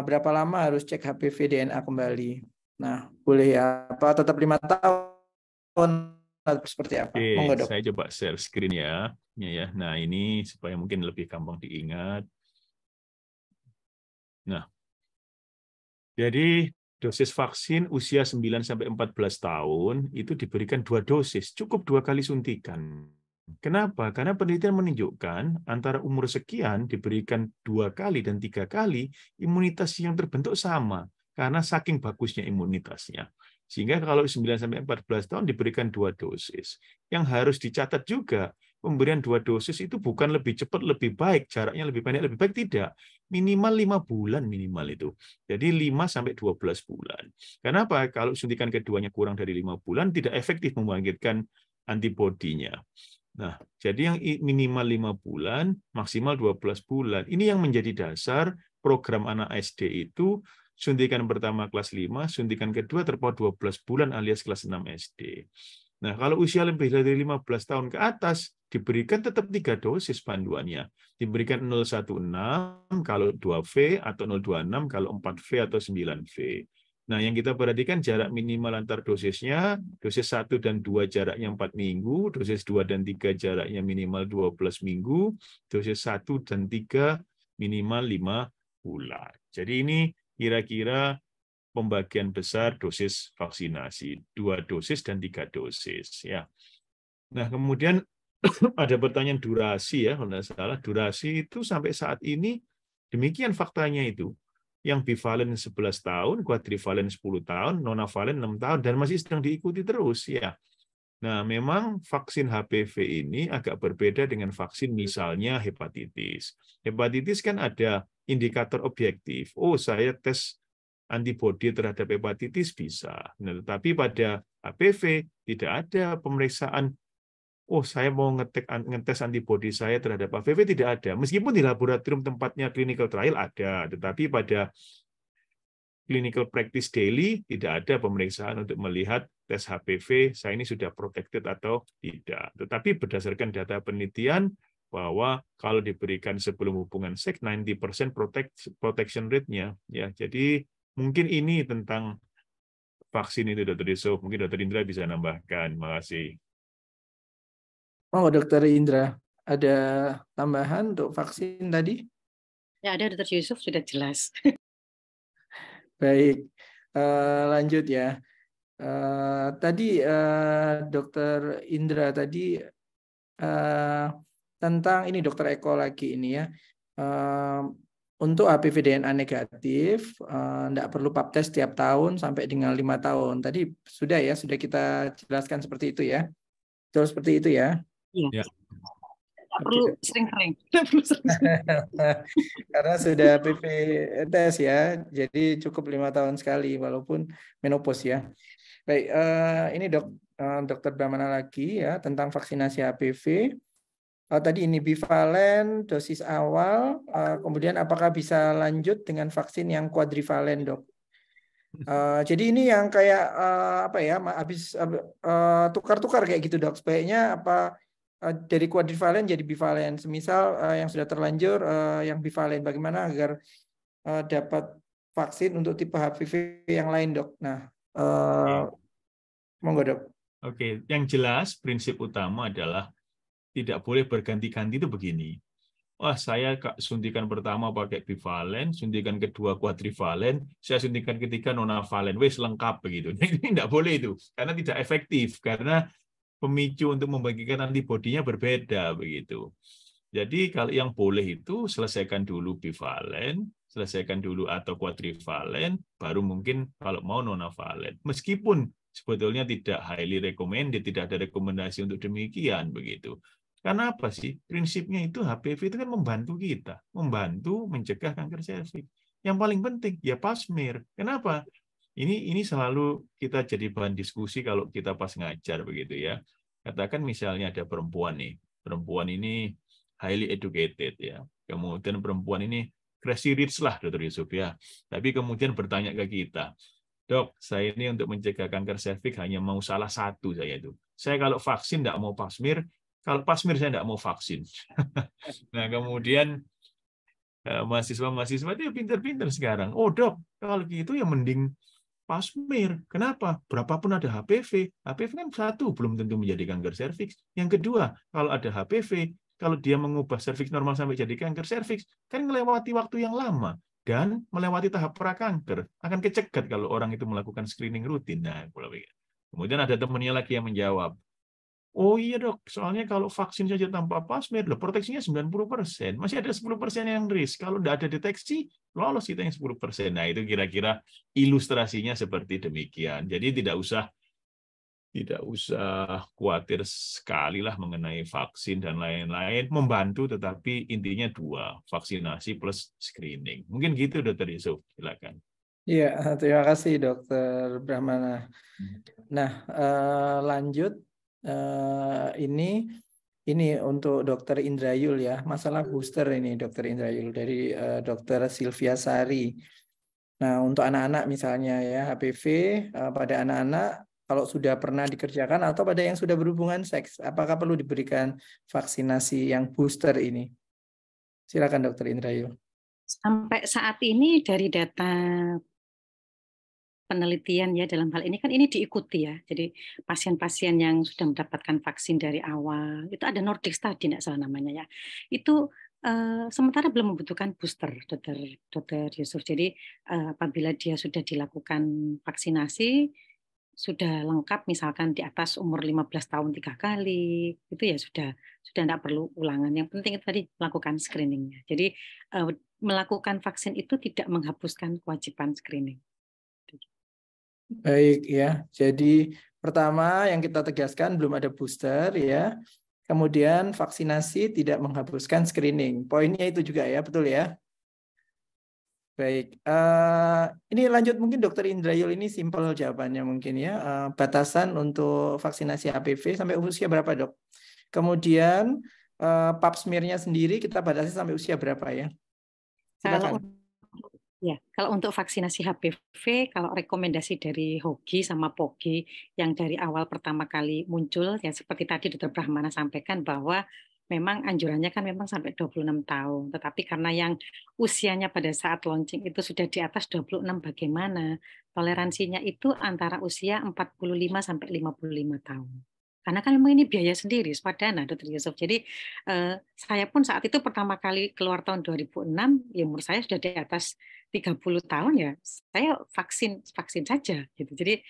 berapa lama harus cek HPV DNA kembali? Nah, boleh ya? Apa tetap 5 tahun atau seperti apa?
Oke,
Monggo, Dok.
saya coba share screen ya. Nah, ini supaya mungkin lebih gampang diingat. Nah, jadi dosis vaksin usia 9-14 tahun itu diberikan 2 dosis, cukup 2 kali suntikan. Kenapa? Karena penelitian menunjukkan antara umur sekian diberikan 2 kali dan 3 kali, imunitas yang terbentuk sama, karena saking bagusnya imunitasnya. Sehingga kalau 9-14 tahun diberikan 2 dosis. Yang harus dicatat juga, pemberian 2 dosis itu bukan lebih cepat, lebih baik, jaraknya lebih pendek, lebih baik, tidak. Minimal 5 bulan minimal itu. Jadi 5-12 bulan. Kenapa? Kalau suntikan keduanya kurang dari 5 bulan, tidak efektif membangkitkan antibodinya. Nah, jadi yang minimal 5 bulan, maksimal 12 bulan. Ini yang menjadi dasar program anak SD itu, suntikan pertama kelas 5, suntikan kedua terpaut 12 bulan alias kelas 6 SD. Nah, kalau usia lebih dari 15 tahun ke atas, diberikan tetap 3 dosis panduannya. Diberikan 016 kalau 2V, atau 026 kalau 4V atau 9V. Nah, yang kita perhatikan jarak minimal antar dosisnya, dosis 1 dan 2 jaraknya 4 minggu, dosis 2 dan 3 jaraknya minimal 12 minggu, dosis 1 dan 3 minimal 5 bulan. Jadi ini kira-kira pembagian besar dosis vaksinasi, 2 dosis dan 3 dosis. Ya. Nah, kemudian ada pertanyaan durasi ya, kalau tidak salah. Durasi itu sampai saat ini, demikian faktanya itu. Yang bivalen 11 tahun, kuadrivalen 10 tahun, nonavalen 6 tahun, dan masih sedang diikuti terus. Ya. Nah, memang vaksin HPV ini agak berbeda dengan vaksin misalnya hepatitis. Hepatitis kan ada indikator objektif. Oh, saya tes antibodi terhadap hepatitis bisa. Nah, tetapi pada HPV tidak ada pemeriksaan, oh saya mau ngetes antibodi saya terhadap HPV, tidak ada. Meskipun di laboratorium tempatnya clinical trial ada, tetapi pada clinical practice daily tidak ada pemeriksaan untuk melihat tes HPV saya ini sudah protected atau tidak. Tetapi berdasarkan data penelitian bahwa kalau diberikan sebelum hubungan seks 90% protection rate-nya ya. Jadi mungkin ini tentang vaksin itu Dr. Yusuf. Mungkin Dr. Indra bisa nambahkan. Terima kasih.
Oh, Dr. Indra, ada tambahan untuk vaksin tadi?
Ya, ada Dr. Yusuf sudah jelas.
Baik, lanjut ya. Tadi Dokter Indra tadi tentang ini Dokter Eko lagi ini ya. Untuk HPV DNA negatif, tidak perlu pap test setiap tahun sampai dengan 5 tahun. Tadi sudah ya, sudah kita jelaskan seperti itu ya. Betul seperti itu ya.
Iya.
Ya.
Nggak perlu sering-sering. Nggak perlu sering-sering.
Karena sudah HPV tes ya, jadi cukup 5 tahun sekali walaupun menopause ya. Baik, ini Dokter Brahmana lagi ya tentang vaksinasi HPV. Tadi ini bivalen dosis awal, kemudian apakah bisa lanjut dengan vaksin yang kuadrivalen, Dok? Jadi ini yang kayak apa ya, habis tukar-tukar kayak gitu, Dok. Sebaiknya apa dari kuadrivalen jadi bivalen. Semisal yang sudah terlanjur yang bivalen, bagaimana agar dapat vaksin untuk tipe HPV yang lain, Dok? Nah, monggo, Dok.
Oke, yang jelas prinsip utama adalah tidak boleh berganti-ganti itu begini. Wah, saya suntikan pertama pakai bivalen, suntikan kedua kuadrivalen, saya suntikan ketiga nonavalen, wes lengkap begitu. Ini tidak boleh itu, karena tidak efektif, karena pemicu untuk membagikan antibodinya berbeda begitu. Jadi kalau yang boleh itu selesaikan dulu bivalen, selesaikan dulu atau kuadrivalen, baru mungkin kalau mau nonavalen. Meskipun sebetulnya tidak highly recommended, tidak ada rekomendasi untuk demikian begitu. Karena apa sih? Prinsipnya itu HPV itu kan membantu kita, membantu mencegah kanker serviks. Yang paling penting ya pap smear. Kenapa? Ini selalu kita jadi bahan diskusi kalau kita pas ngajar begitu ya. Katakan misalnya ada perempuan nih, perempuan ini highly educated ya. Kemudian perempuan ini crazy rich lah, Dr. Yusuf ya. Tapi kemudian bertanya ke kita, Dok, saya ini untuk mencegah kanker serviks hanya mau salah satu saya itu. Saya kalau vaksin tidak mau pap smear. Kalau pap smear saya tidak mau vaksin. Nah, kemudian mahasiswa-mahasiswa itu pintar-pintar sekarang. Oh, Dok, kalau gitu ya mending pap smear. Kenapa? Berapapun ada HPV. HPV kan satu, belum tentu menjadi kanker serviks. Yang kedua, kalau ada HPV, kalau dia mengubah serviks normal sampai jadi kanker serviks, kan melewati waktu yang lama. Dan melewati tahap prakanker. Akan kecegat kalau orang itu melakukan screening rutin. Nah, kemudian ada temannya lagi yang menjawab, oh iya, Dok, soalnya kalau vaksin saja tanpa pap smear, proteksinya 90%. Masih ada 10% yang risk. Kalau tidak ada deteksi, lolos kita yang 10%. Nah, itu kira-kira ilustrasinya seperti demikian. Jadi tidak usah khawatir sekali lah mengenai vaksin dan lain-lain. Membantu, tetapi intinya dua, vaksinasi plus screening. Mungkin gitu, Dr. Yusuf. Silakan.
Iya, terima kasih Dokter Brahmana. Nah, lanjut. Ini untuk Dokter Indrayul ya, masalah booster ini Dokter Indrayul dari Dokter Sylvia Sari. Nah, untuk anak-anak misalnya ya, HPV pada anak-anak kalau sudah pernah dikerjakan atau pada yang sudah berhubungan seks, apakah perlu diberikan vaksinasi yang booster ini? Silakan Dokter Indrayul.
Sampai saat ini dari data penelitian ya dalam hal ini kan ini diikuti ya. Jadi pasien-pasien yang sudah mendapatkan vaksin dari awal, itu ada Nordic Study tidak salah namanya ya. Itu sementara belum membutuhkan booster, Dokter Yusuf. Jadi apabila dia sudah dilakukan vaksinasi, sudah lengkap misalkan di atas umur 15 tahun 3 kali, itu ya sudah tidak perlu ulangan. Yang penting itu tadi melakukan screeningnya. Jadi melakukan vaksin itu tidak menghapuskan kewajiban screening.
Baik ya, jadi pertama yang kita tegaskan belum ada booster ya. Kemudian vaksinasi tidak menghapuskan screening. Poinnya itu juga ya, betul ya? Baik, ini lanjut mungkin Dokter Indrayul, ini simpel jawabannya mungkin ya. Batasan untuk vaksinasi HPV sampai usia berapa, Dok? Kemudian pap smear-nya sendiri kita batasi sampai usia berapa ya? Silakan.
Kalau untuk vaksinasi HPV, kalau rekomendasi dari HOGI sama POGI yang dari awal pertama kali muncul, ya seperti tadi Dr. Brahmana sampaikan bahwa memang anjurannya kan memang sampai 26 tahun. Tetapi karena yang usianya pada saat launching itu sudah di atas 26, bagaimana? Toleransinya itu antara usia 45 sampai 55 tahun. Karena kan memang ini biaya sendiri, swadana, Dr. Yusuf. Jadi saya pun saat itu pertama kali keluar tahun 2006, ya umur saya sudah di atas 30 tahun ya, saya vaksin saja gitu. Jadi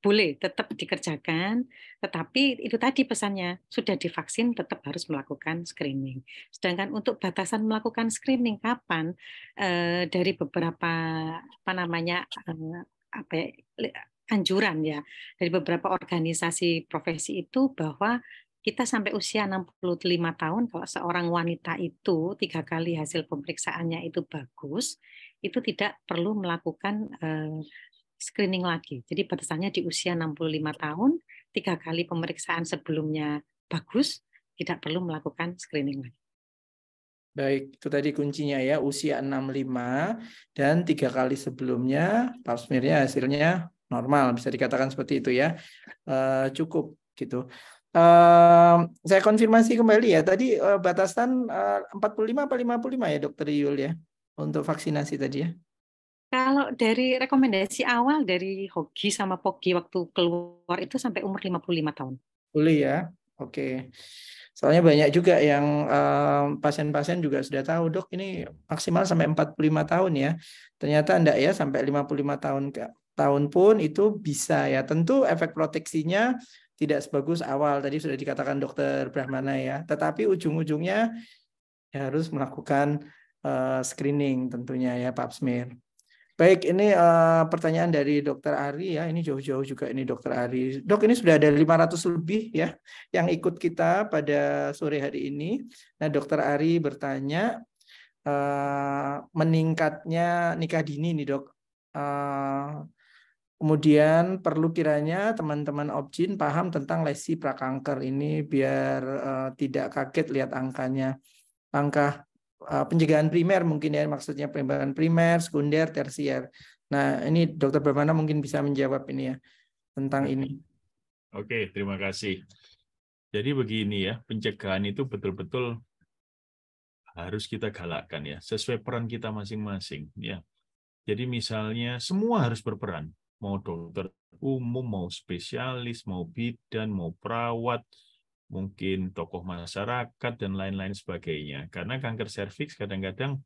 boleh tetap dikerjakan, tetapi itu tadi pesannya, sudah divaksin tetap harus melakukan screening. Sedangkan untuk batasan melakukan screening kapan, dari beberapa anjuran ya, dari beberapa organisasi profesi itu bahwa kita sampai usia 65 tahun, kalau seorang wanita itu 3 kali hasil pemeriksaannya itu bagus, itu tidak perlu melakukan screening lagi. Jadi batasannya di usia 65 tahun, 3 kali pemeriksaan sebelumnya bagus, tidak perlu melakukan screening lagi.
Baik, itu tadi kuncinya ya, usia 65 dan 3 kali sebelumnya pap smear-nya hasilnya normal, bisa dikatakan seperti itu ya. Cukup gitu. Saya konfirmasi kembali ya, tadi batasan 45 apa 55 ya Dokter Yul ya, untuk vaksinasi tadi ya?
Kalau dari rekomendasi awal dari Hogi sama Pogi waktu keluar itu sampai umur 55 tahun.
Boleh ya, oke. Soalnya banyak juga yang pasien-pasien juga sudah tahu, dok ini maksimal sampai 45 tahun ya. Ternyata enggak ya, sampai 55 tahun pun itu bisa ya. Tentu efek proteksinya tidak sebagus awal, tadi sudah dikatakan Dokter Brahmana ya. Tetapi ujung-ujungnya harus melakukan screening tentunya ya, pap smear. Baik, ini pertanyaan dari Dokter Ari ya. Ini jauh-jauh juga ini Dokter Ari. Dok, ini sudah ada 500 lebih ya yang ikut kita pada sore hari ini. Nah, Dokter Ari bertanya meningkatnya nikah dini nih, Dok. Kemudian perlu kiranya teman-teman Opjin paham tentang lesi prakanker ini biar tidak kaget lihat angkanya. Langkah pencegahan primer mungkin ya, maksudnya pencegahan primer, sekunder, tersier. Nah, ini Dokter Brahmana mungkin bisa menjawab ini ya tentang ini.
Oke, terima kasih. Jadi begini ya, pencegahan itu betul-betul harus kita galakkan ya, sesuai peran kita masing-masing ya. Jadi misalnya semua harus berperan, mau dokter umum, mau spesialis, mau bidan, mau perawat, mungkin tokoh masyarakat, dan lain-lain sebagainya. Karena kanker serviks kadang-kadang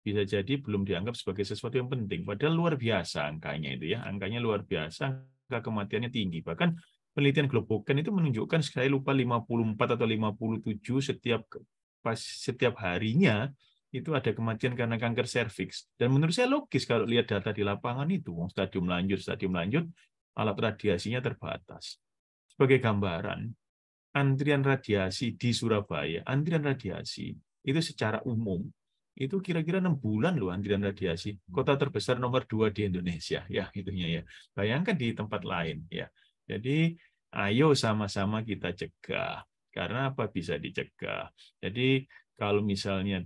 bisa jadi belum dianggap sebagai sesuatu yang penting. Padahal luar biasa angkanya itu ya. Angkanya luar biasa, angka kematiannya tinggi. Bahkan penelitian Globocan itu menunjukkan, saya lupa 54 atau 57 setiap harinya itu ada kematian karena kanker serviks. Dan menurut saya logis kalau lihat data di lapangan itu. Stadium lanjut, alat radiasinya terbatas. Sebagai gambaran, antrian radiasi di Surabaya, antrian radiasi itu secara umum itu kira-kira 6 bulan loh antrian radiasi. Kota terbesar nomor 2 di Indonesia ya itunya ya. Bayangkan di tempat lain ya. Jadi ayo sama-sama kita cegah. Karena apa bisa dicegah? Jadi kalau misalnya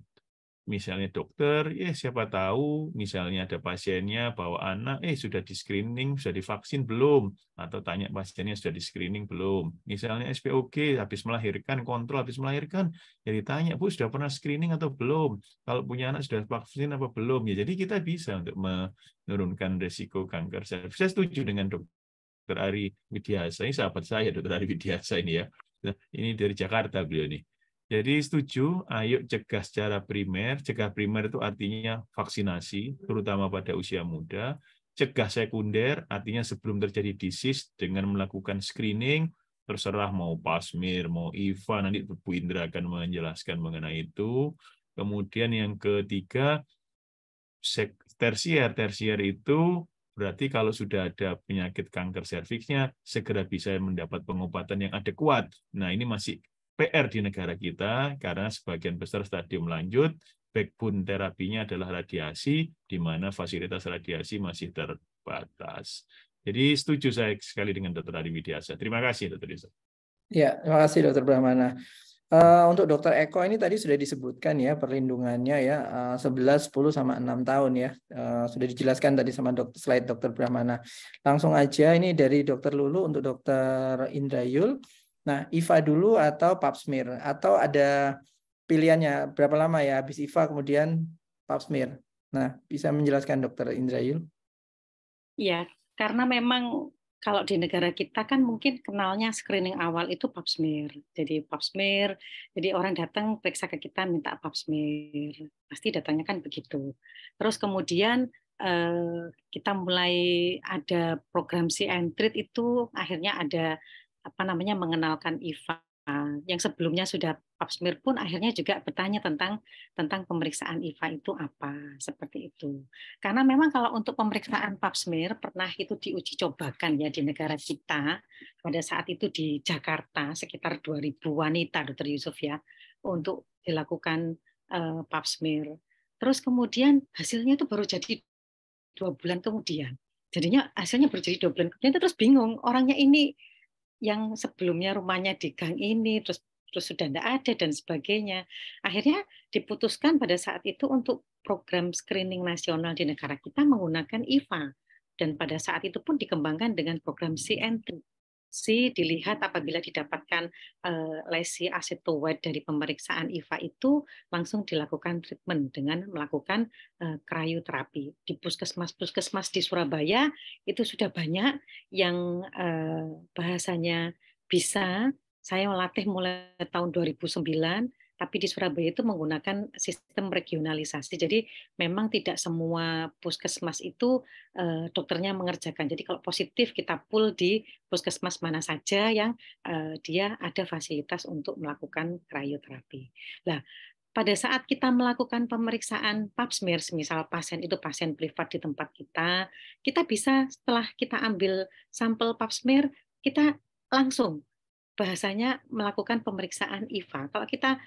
dokter, siapa tahu misalnya ada pasiennya bawa anak, sudah di screening, sudah divaksin belum? Atau tanya pasiennya sudah di screening belum? Misalnya SPOG habis melahirkan, kontrol habis melahirkan, ya ditanya, Bu sudah pernah screening atau belum? Kalau punya anak sudah vaksin apa belum? Ya jadi kita bisa untuk menurunkan risiko kanker serviks. Saya setuju dengan Dr. Ari Widiasa, ini sahabat saya Dr. Ari Widiasa ini ya. Nah, ini dari Jakarta beliau nih. Jadi setuju, ayo cegah secara primer. Cegah primer itu artinya vaksinasi, terutama pada usia muda. Cegah sekunder, artinya sebelum terjadi disease dengan melakukan screening, terserah mau pap smear, mau IVA, nanti Bu Indra akan menjelaskan mengenai itu. Kemudian yang ketiga, tersier. Tersier itu berarti kalau sudah ada penyakit kanker serviksnya, segera bisa mendapat pengobatan yang adekuat. Nah, ini masih PR di negara kita, karena sebagian besar stadium lanjut, backbone terapinya adalah radiasi, di mana fasilitas radiasi masih terbatas. Jadi setuju saya sekali dengan Dr. Ari Widiasa. Terima kasih, Dr. Isa.
Ya, terima kasih Dokter Brahmana. Untuk Dokter Eko ini tadi sudah disebutkan ya perlindungannya ya 11, 10 sama 6 tahun ya. Sudah dijelaskan tadi sama slide Dokter Brahmana. Langsung aja ini dari Dokter Lulu untuk Dokter Indrayul. Nah, IVA dulu atau pap smear, atau ada pilihannya berapa lama ya habis IVA kemudian pap smear. Nah, bisa menjelaskan Dokter Indrayul?
Ya, karena memang kalau di negara kita kan mungkin kenalnya screening awal itu pap smear. Jadi pap smear, jadi orang datang periksa ke kita minta pap smear. Pasti datangnya kan begitu. Terus kemudian kita mulai ada program See and Treat itu akhirnya ada mengenalkan IFA. Yang sebelumnya sudah pap smear pun akhirnya juga bertanya tentang pemeriksaan IFA itu apa, seperti itu. Karena memang kalau untuk pemeriksaan pap smear pernah itu diuji cobakan ya di negara kita pada saat itu di Jakarta sekitar 2.000 wanita, Dr. Yusuf ya, untuk dilakukan pap smear. Terus kemudian hasilnya itu baru jadi 2 bulan kemudian. Jadinya hasilnya baru jadi 2 bulan kemudian, terus bingung orangnya ini yang sebelumnya rumahnya di gang ini, terus sudah tidak ada dan sebagainya. Akhirnya diputuskan pada saat itu untuk program screening nasional di negara kita menggunakan IFA. Dan pada saat itu pun dikembangkan dengan program CNT. C dilihat apabila didapatkan lesi acetoated dari pemeriksaan IFA itu langsung dilakukan treatment dengan melakukan cryoterapi. Di puskesmas di Surabaya itu sudah banyak yang bahasanya bisa. Saya melatih mulai tahun 2009, tapi di Surabaya itu menggunakan sistem regionalisasi. Jadi memang tidak semua puskesmas itu dokternya mengerjakan. Jadi kalau positif kita pull di puskesmas mana saja yang dia ada fasilitas untuk melakukan cryoterapi. Nah, pada saat kita melakukan pemeriksaan pap smear, misal pasien itu pasien privat di tempat kita bisa setelah kita ambil sampel pap smear, kita langsung bahasanya melakukan pemeriksaan IFA. Kalau kita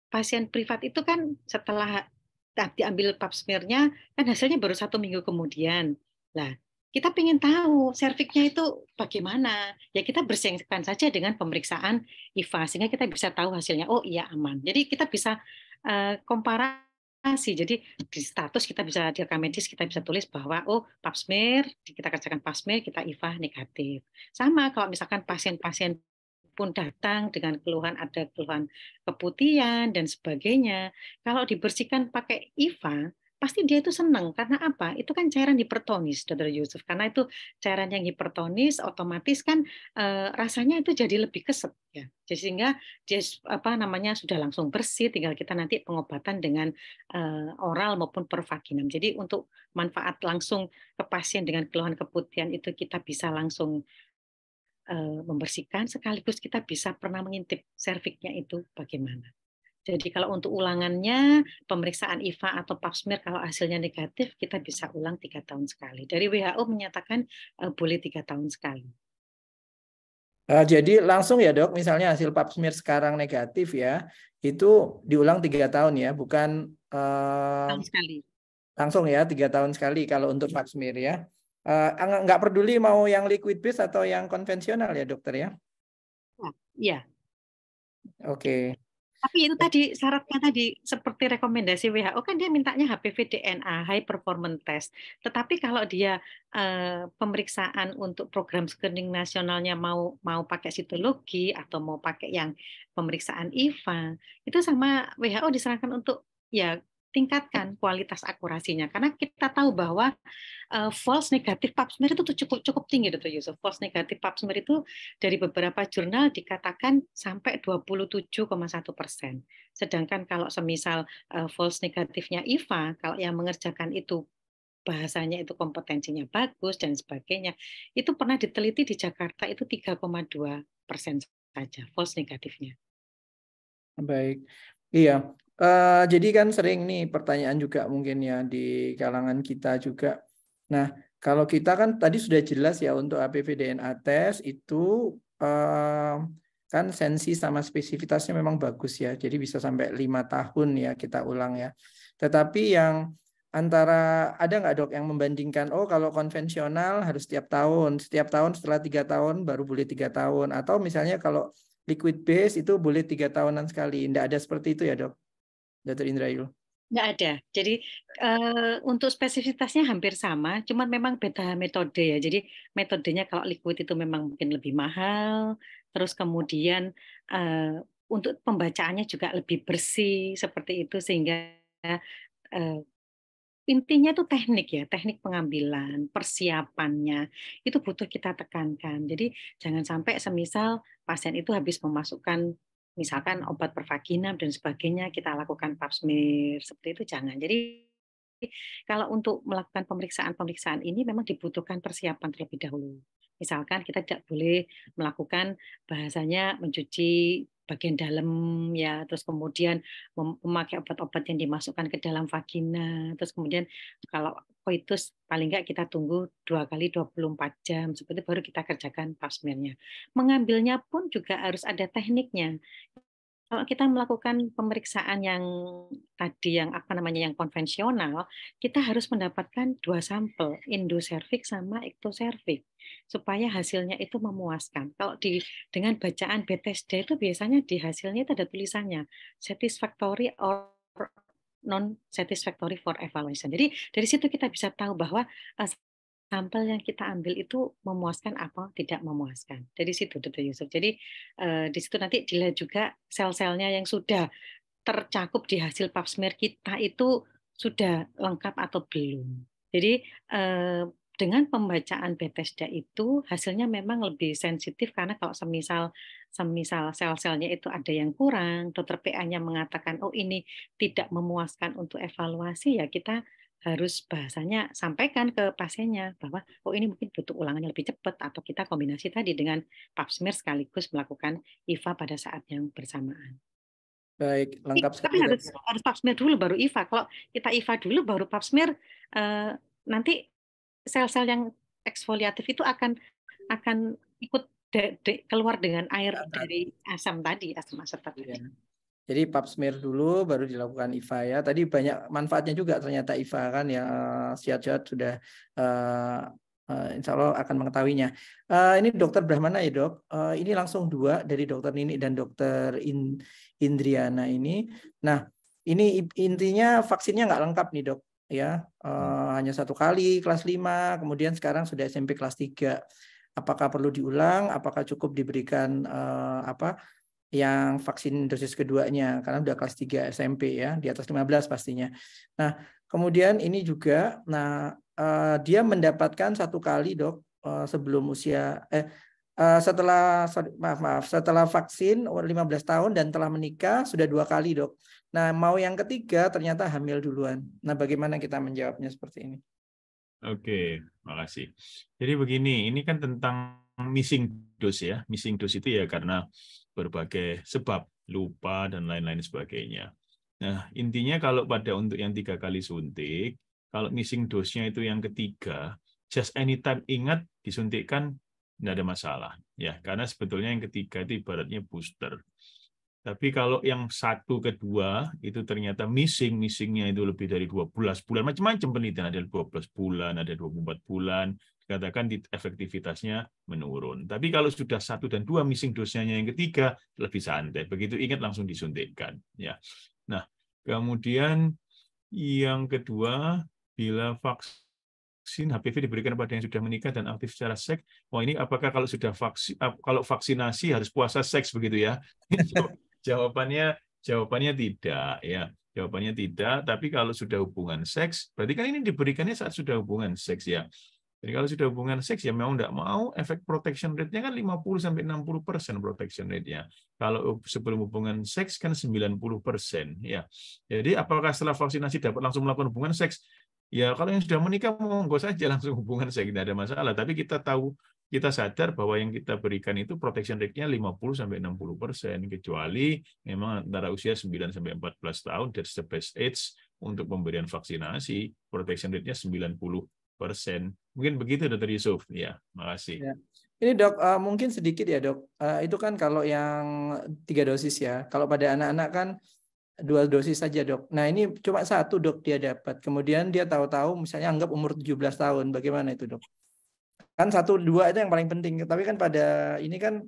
pasien privat itu kan setelah diambil pap smear-nya kan hasilnya baru 1 minggu kemudian. Nah, kita ingin tahu serviknya itu bagaimana. Ya kita bersihkan saja dengan pemeriksaan IFA sehingga kita bisa tahu hasilnya. Oh iya aman. Jadi kita bisa komparasi. Jadi di status kita bisa di rekam medis kita bisa tulis bahwa oh pap smear kita kerjakan pap smear kita IFA negatif. Sama kalau misalkan pasien-pasien pun datang dengan keluhan ada keluhan keputihan dan sebagainya. Kalau dibersihkan pakai IFA, pasti dia itu senang. Karena apa? Itu kan cairan hipertonis, Dr. Yusuf. Karena itu cairan yang hipertonis, otomatis kan rasanya itu jadi lebih keset. Ya. Jadi sehingga dia sudah langsung bersih, tinggal kita nanti pengobatan dengan oral maupun per vaginam. Jadi untuk manfaat langsung ke pasien dengan keluhan keputihan itu kita bisa langsung membersihkan, sekaligus kita bisa pernah mengintip serviknya itu bagaimana. Jadi kalau untuk ulangannya, pemeriksaan IFA atau pap smear kalau hasilnya negatif, kita bisa ulang 3 tahun sekali. Dari WHO menyatakan boleh 3 tahun sekali.
Jadi langsung ya dok, misalnya hasil pap smear sekarang negatif ya, itu diulang 3 tahun ya, bukan
Tahun sekali.
Langsung ya 3 tahun sekali kalau untuk pap smear ya. Nggak peduli mau yang liquid base atau yang konvensional ya dokter ya?
Iya.
Oke.
Tapi itu tadi syaratnya tadi seperti rekomendasi WHO kan dia mintanya HPV DNA High Performance Test. Tetapi kalau dia pemeriksaan untuk program screening nasionalnya mau pakai sitologi atau mau pakai yang pemeriksaan IFA itu sama WHO disarankan untuk ya tingkatkan kualitas akurasinya karena kita tahu bahwa false negatif pap smear itu cukup tinggi Dr. Yusuf. False negatif pap smear itu dari beberapa jurnal dikatakan sampai 27,1%. Sedangkan kalau semisal false negatifnya IFA, kalau yang mengerjakan itu bahasanya itu kompetensinya bagus dan sebagainya, itu pernah diteliti di Jakarta itu 3,2% saja false negatifnya.
Baik, iya. Jadi kan sering nih pertanyaan juga mungkin ya di kalangan kita juga. Nah, kalau kita kan tadi sudah jelas ya untuk HPV DNA test itu kan sensi sama spesifitasnya memang bagus ya. Jadi bisa sampai 5 tahun ya kita ulang ya. Tetapi yang antara ada nggak dok yang membandingkan oh kalau konvensional harus setiap tahun setelah 3 tahun baru boleh 3 tahun atau misalnya kalau liquid base itu boleh 3 tahunan sekali. Tidak ada seperti itu ya dok? Dr. Indrayul?
Nggak ada. Jadi untuk spesifitasnya hampir sama, cuman memang beda metode ya. Jadi metodenya kalau liquid itu memang mungkin lebih mahal, terus kemudian untuk pembacaannya juga lebih bersih seperti itu sehingga intinya itu teknik ya, teknik pengambilan, persiapannya itu butuh kita tekankan. Jadi jangan sampai semisal pasien itu habis memasukkan misalkan obat per vaginam dan sebagainya kita lakukan pap smear seperti itu jangan. Jadi kalau untuk melakukan pemeriksaan ini memang dibutuhkan persiapan terlebih dahulu. Misalkan kita tidak boleh melakukan bahasanya mencuci bagian dalam ya, terus kemudian memakai obat-obat yang dimasukkan ke dalam vagina, terus kemudian kalau koitus paling nggak kita tunggu 2 kali 24 jam, seperti baru kita kerjakan pap smear-nya. Mengambilnya pun juga harus ada tekniknya. Kalau kita melakukan pemeriksaan yang tadi yang yang konvensional, kita harus mendapatkan 2 sampel, endoservix sama ektoservix, supaya hasilnya itu memuaskan. Kalau dengan bacaan Bethesda itu biasanya di hasilnya itu ada tulisannya satisfactory or non satisfactory for evaluation. Jadi dari situ kita bisa tahu bahwa sampel yang kita ambil itu memuaskan apa tidak memuaskan. Dari situ, Dr. Yusuf. Jadi di situ nanti dilihat juga sel-selnya yang sudah tercakup di hasil pap smear kita itu sudah lengkap atau belum. Jadi dengan pembacaan Bethesda itu hasilnya memang lebih sensitif karena kalau semisal sel-selnya itu ada yang kurang, dokter PA-nya mengatakan oh ini tidak memuaskan untuk evaluasi, ya kita harus bahasanya sampaikan ke pasiennya bahwa oh ini mungkin butuh ulangannya lebih cepat, atau kita kombinasi tadi dengan pap smear sekaligus melakukan IVA pada saat yang bersamaan.
Baik, lengkap
Tapi
sekali.
harus pap smear dulu baru IVA. Kalau kita IVA dulu baru pap smear, nanti sel-sel yang eksfoliatif itu akan ikut keluar dengan air dari asam tadi, asam asetat tadi.
Jadi pap smear dulu baru dilakukan IVA ya. Tadi banyak manfaatnya juga ternyata IVA kan ya. Sehat-sehat sudah insya Allah akan mengetahuinya. Ini Dokter Brahmana ya dok. Ini langsung 2 dari Dokter Nini dan Dokter Indriana ini. Nah ini intinya vaksinnya nggak lengkap nih dok ya. Hanya 1 kali kelas 5, kemudian sekarang sudah SMP kelas 3. Apakah perlu diulang? Apakah cukup diberikan yang vaksin dosis keduanya karena udah kelas 3 SMP ya, di atas 15 pastinya. Nah, kemudian ini juga dia mendapatkan 1 kali dok sebelum usia setelah vaksin 15 tahun dan telah menikah sudah 2 kali dok. Nah, mau yang ketiga ternyata hamil duluan. Nah, bagaimana kita menjawabnya seperti ini?
Oke, makasih. Jadi begini, ini kan tentang missing dose ya. Missing dose itu ya karena berbagai sebab, lupa dan lain-lain sebagainya. Nah, intinya kalau untuk yang 3 kali suntik, kalau missing dose-nya itu yang ketiga, just anytime ingat disuntikkan, tidak ada masalah. Ya, karena sebetulnya yang ketiga itu ibaratnya booster. Tapi kalau yang 1 ke 2 itu ternyata missingnya itu lebih dari 12 bulan, macam-macam penelitian, ada 12 bulan, ada 24 bulan, dikatakan efektivitasnya menurun. Tapi kalau sudah 1 dan 2 missing dosanya yang ketiga lebih santai. Begitu ingat langsung disuntikkan. Ya. Nah, kemudian yang kedua, bila vaksin HPV diberikan pada yang sudah menikah dan aktif secara seks, wah ini apakah kalau sudah vaksinasi harus puasa seks begitu ya? Jawabannya tidak ya. Jawabannya tidak, tapi kalau sudah hubungan seks, berarti kan ini diberikannya saat sudah hubungan seks ya. Jadi kalau sudah hubungan seks ya mau tidak mau efek protection rate-nya kan 50-60% protection rate-nya. Kalau sebelum hubungan seks kan 90% ya. Jadi apakah setelah vaksinasi dapat langsung melakukan hubungan seks? Ya kalau yang sudah menikah monggo saja langsung hubungan seks, tidak ada masalah. Tapi kita sadar bahwa yang kita berikan itu protection rate-nya 50-60%, kecuali memang antara usia 9-14 tahun, that's the best age untuk pemberian vaksinasi, protection rate-nya 90%. Mungkin begitu Dr. Yusuf. Ya, makasih.
Ya. Ini dok, mungkin sedikit ya dok, itu kan kalau yang 3 dosis ya, kalau pada anak-anak kan 2 dosis saja dok. Nah ini cuma 1 dok dia dapat, kemudian dia tahu-tahu misalnya anggap umur 17 tahun, bagaimana itu dok? Kan 1, 2 itu yang paling penting, tapi kan pada ini kan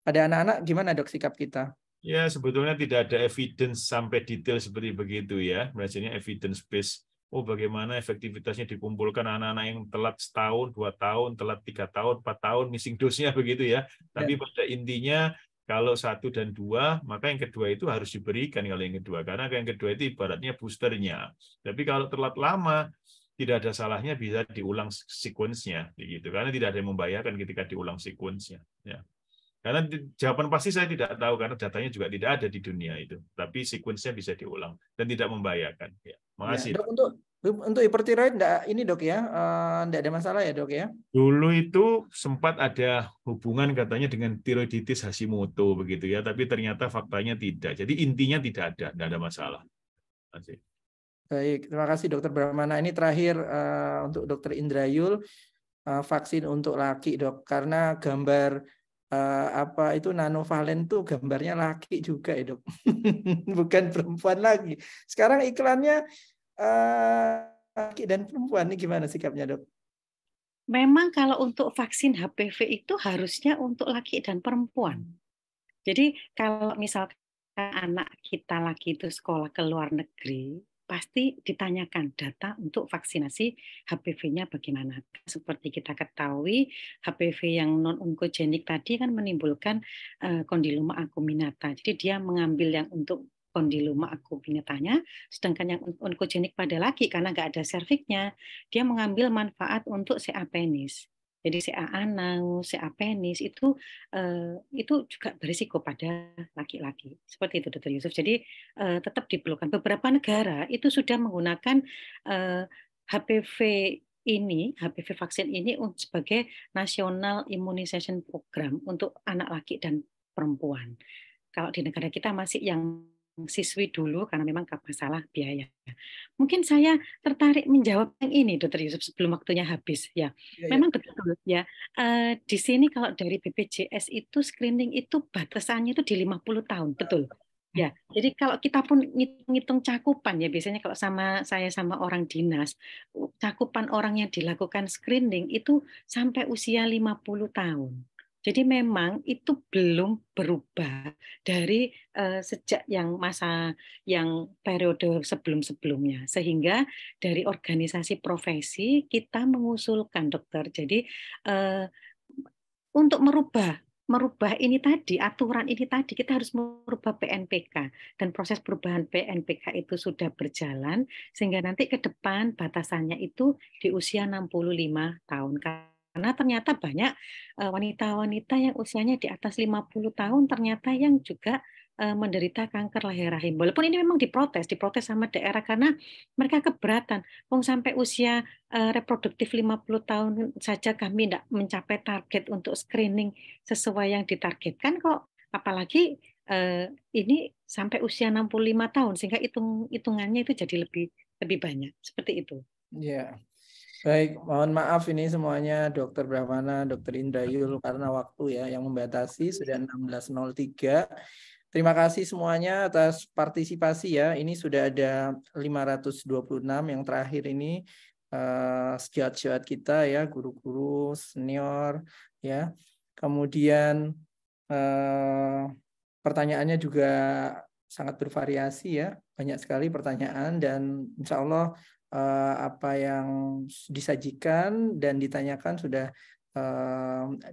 pada anak-anak gimana dok sikap kita?
Ya sebetulnya tidak ada evidence sampai detail seperti begitu ya, biasanya evidence based. Oh bagaimana efektivitasnya dikumpulkan anak-anak yang telat 1 tahun, 2 tahun, telat 3 tahun, 4 tahun, missing dose-nya begitu ya. Tapi pada intinya kalau 1 dan 2, maka yang kedua itu harus diberikan kalau yang kedua. Karena yang kedua itu ibaratnya boosternya. Tapi kalau telat lama, tidak ada salahnya bisa diulang sequence-nya. Gitu. Karena tidak ada yang membahayakan ketika diulang sequence-nya. Ya. Karena jawaban pasti saya tidak tahu karena datanya juga tidak ada di dunia itu. Tapi sequence-nya bisa diulang dan tidak membahayakan. Ya,
Ya,
makasih.
Dok, untuk hipertiroid ini Dok ya, enggak ada masalah ya Dok ya?
Dulu itu sempat ada hubungan katanya dengan tiroiditis Hashimoto begitu ya, tapi ternyata faktanya tidak. Jadi intinya tidak ada masalah. Makasih.
Baik, terima kasih Dokter Brahmana. Ini terakhir untuk Dokter Indrayul, vaksin untuk laki Dok, karena gambar apa itu nanovalen tuh gambarnya laki juga ya Dok, bukan perempuan lagi. Sekarang iklannya laki dan perempuan, ini gimana sikapnya Dok?
Memang kalau untuk vaksin HPV itu harusnya untuk laki dan perempuan. Jadi kalau misalkan anak kita laki itu sekolah ke luar negeri, pasti ditanyakan data untuk vaksinasi HPV-nya bagaimana. Seperti kita ketahui, HPV yang non-onkogenik tadi kan menimbulkan kondiloma acuminata. Jadi dia mengambil yang untuk kondiloma acuminatanya, sedangkan yang onkogenik pada laki karena nggak ada serviknya, dia mengambil manfaat untuk CA penis. Jadi CA anal, CA penis itu juga berisiko pada laki-laki. Seperti itu, Dr. Yusuf. Jadi tetap diperlukan. Beberapa negara itu sudah menggunakan HPV vaksin ini sebagai National Immunization Program untuk anak laki dan perempuan. Kalau di negara kita masih yang siswi dulu karena memang masalah biaya. Mungkin saya tertarik menjawab yang ini, Dr. Yusuf, sebelum waktunya habis. Ya, memang betul ya. Di sini kalau dari BPJS itu screening itu batasannya itu di 50 tahun, betul. Ya, jadi kalau kita pun ngitung cakupan ya, biasanya kalau saya sama orang dinas, cakupan orang yang dilakukan screening itu sampai usia 50 tahun. Jadi memang itu belum berubah dari sejak yang periode sebelum-sebelumnya. Sehingga dari organisasi profesi kita mengusulkan, dokter. Jadi untuk merubah ini tadi, aturan ini tadi, kita harus merubah PNPK. Dan proses perubahan PNPK itu sudah berjalan, sehingga nanti ke depan batasannya itu di usia 65 tahun. Karena ternyata banyak wanita-wanita yang usianya di atas 50 tahun ternyata yang juga menderita kanker leher rahim. Walaupun ini memang diprotes sama daerah karena mereka keberatan. Sampai usia reproduktif 50 tahun saja kami tidak mencapai target untuk screening sesuai yang ditargetkan kok. Apalagi ini sampai usia 65 tahun sehingga hitungannya itu jadi lebih banyak. Seperti itu.
Ya. Baik, mohon maaf ini semuanya Dokter Brahmana, Dokter Indrayul karena waktu ya yang membatasi sudah 16.03. Terima kasih semuanya atas partisipasi ya. Ini sudah ada 526 yang terakhir ini sejawat-sejawat kita ya, guru-guru senior ya. Kemudian pertanyaannya juga sangat bervariasi ya, banyak sekali pertanyaan dan insya Allah apa yang disajikan dan ditanyakan sudah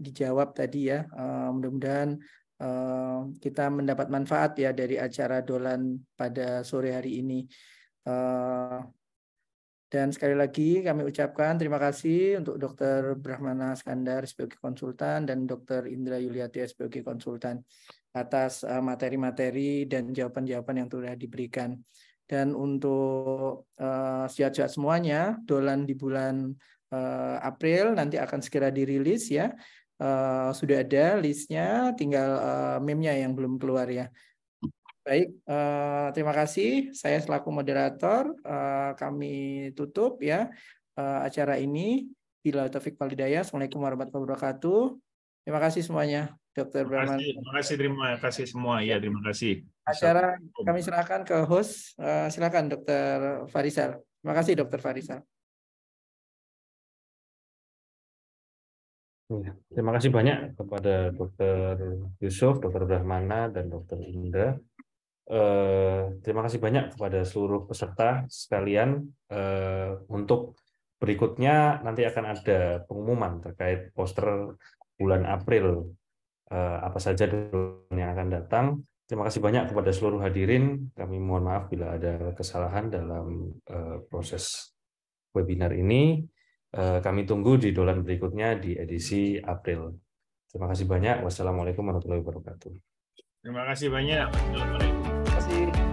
dijawab tadi ya. Mudah-mudahan kita mendapat manfaat ya dari acara Dolan pada sore hari ini. Dan sekali lagi kami ucapkan terima kasih untuk Dr. Brahmana Skandar sebagai konsultan dan Dr. Indra Yuliati sebagai konsultan atas materi-materi dan jawaban-jawaban yang sudah diberikan. Dan untuk sejawat-sejawat semuanya, Dolan di bulan April nanti akan segera dirilis ya. Sudah ada listnya, tinggal meme-nya yang belum keluar ya. Baik, terima kasih. Saya selaku moderator, kami tutup ya acara ini. Bila taufik wal hidayah. Assalamualaikum warahmatullahi wabarakatuh. Terima kasih semuanya, Dr. Brahmana.
Terima kasih semua. Ya, terima kasih.
Acara kami serahkan ke host. Silakan Dr. Farisal. Terima kasih Dr. Farisal.
Terima kasih banyak kepada Dr. Yusuf, Dr. Brahmana, dan Dr. Indra. Terima kasih banyak kepada seluruh peserta sekalian. Untuk berikutnya nanti akan ada pengumuman terkait poster bulan April apa saja yang akan datang. Terima kasih banyak kepada seluruh hadirin. Kami mohon maaf bila ada kesalahan dalam proses webinar ini. Kami tunggu di Dolan berikutnya di edisi April. Terima kasih banyak. Wassalamualaikum warahmatullahi wabarakatuh.
Terima kasih banyak. Assalamualaikum.
Terima kasih.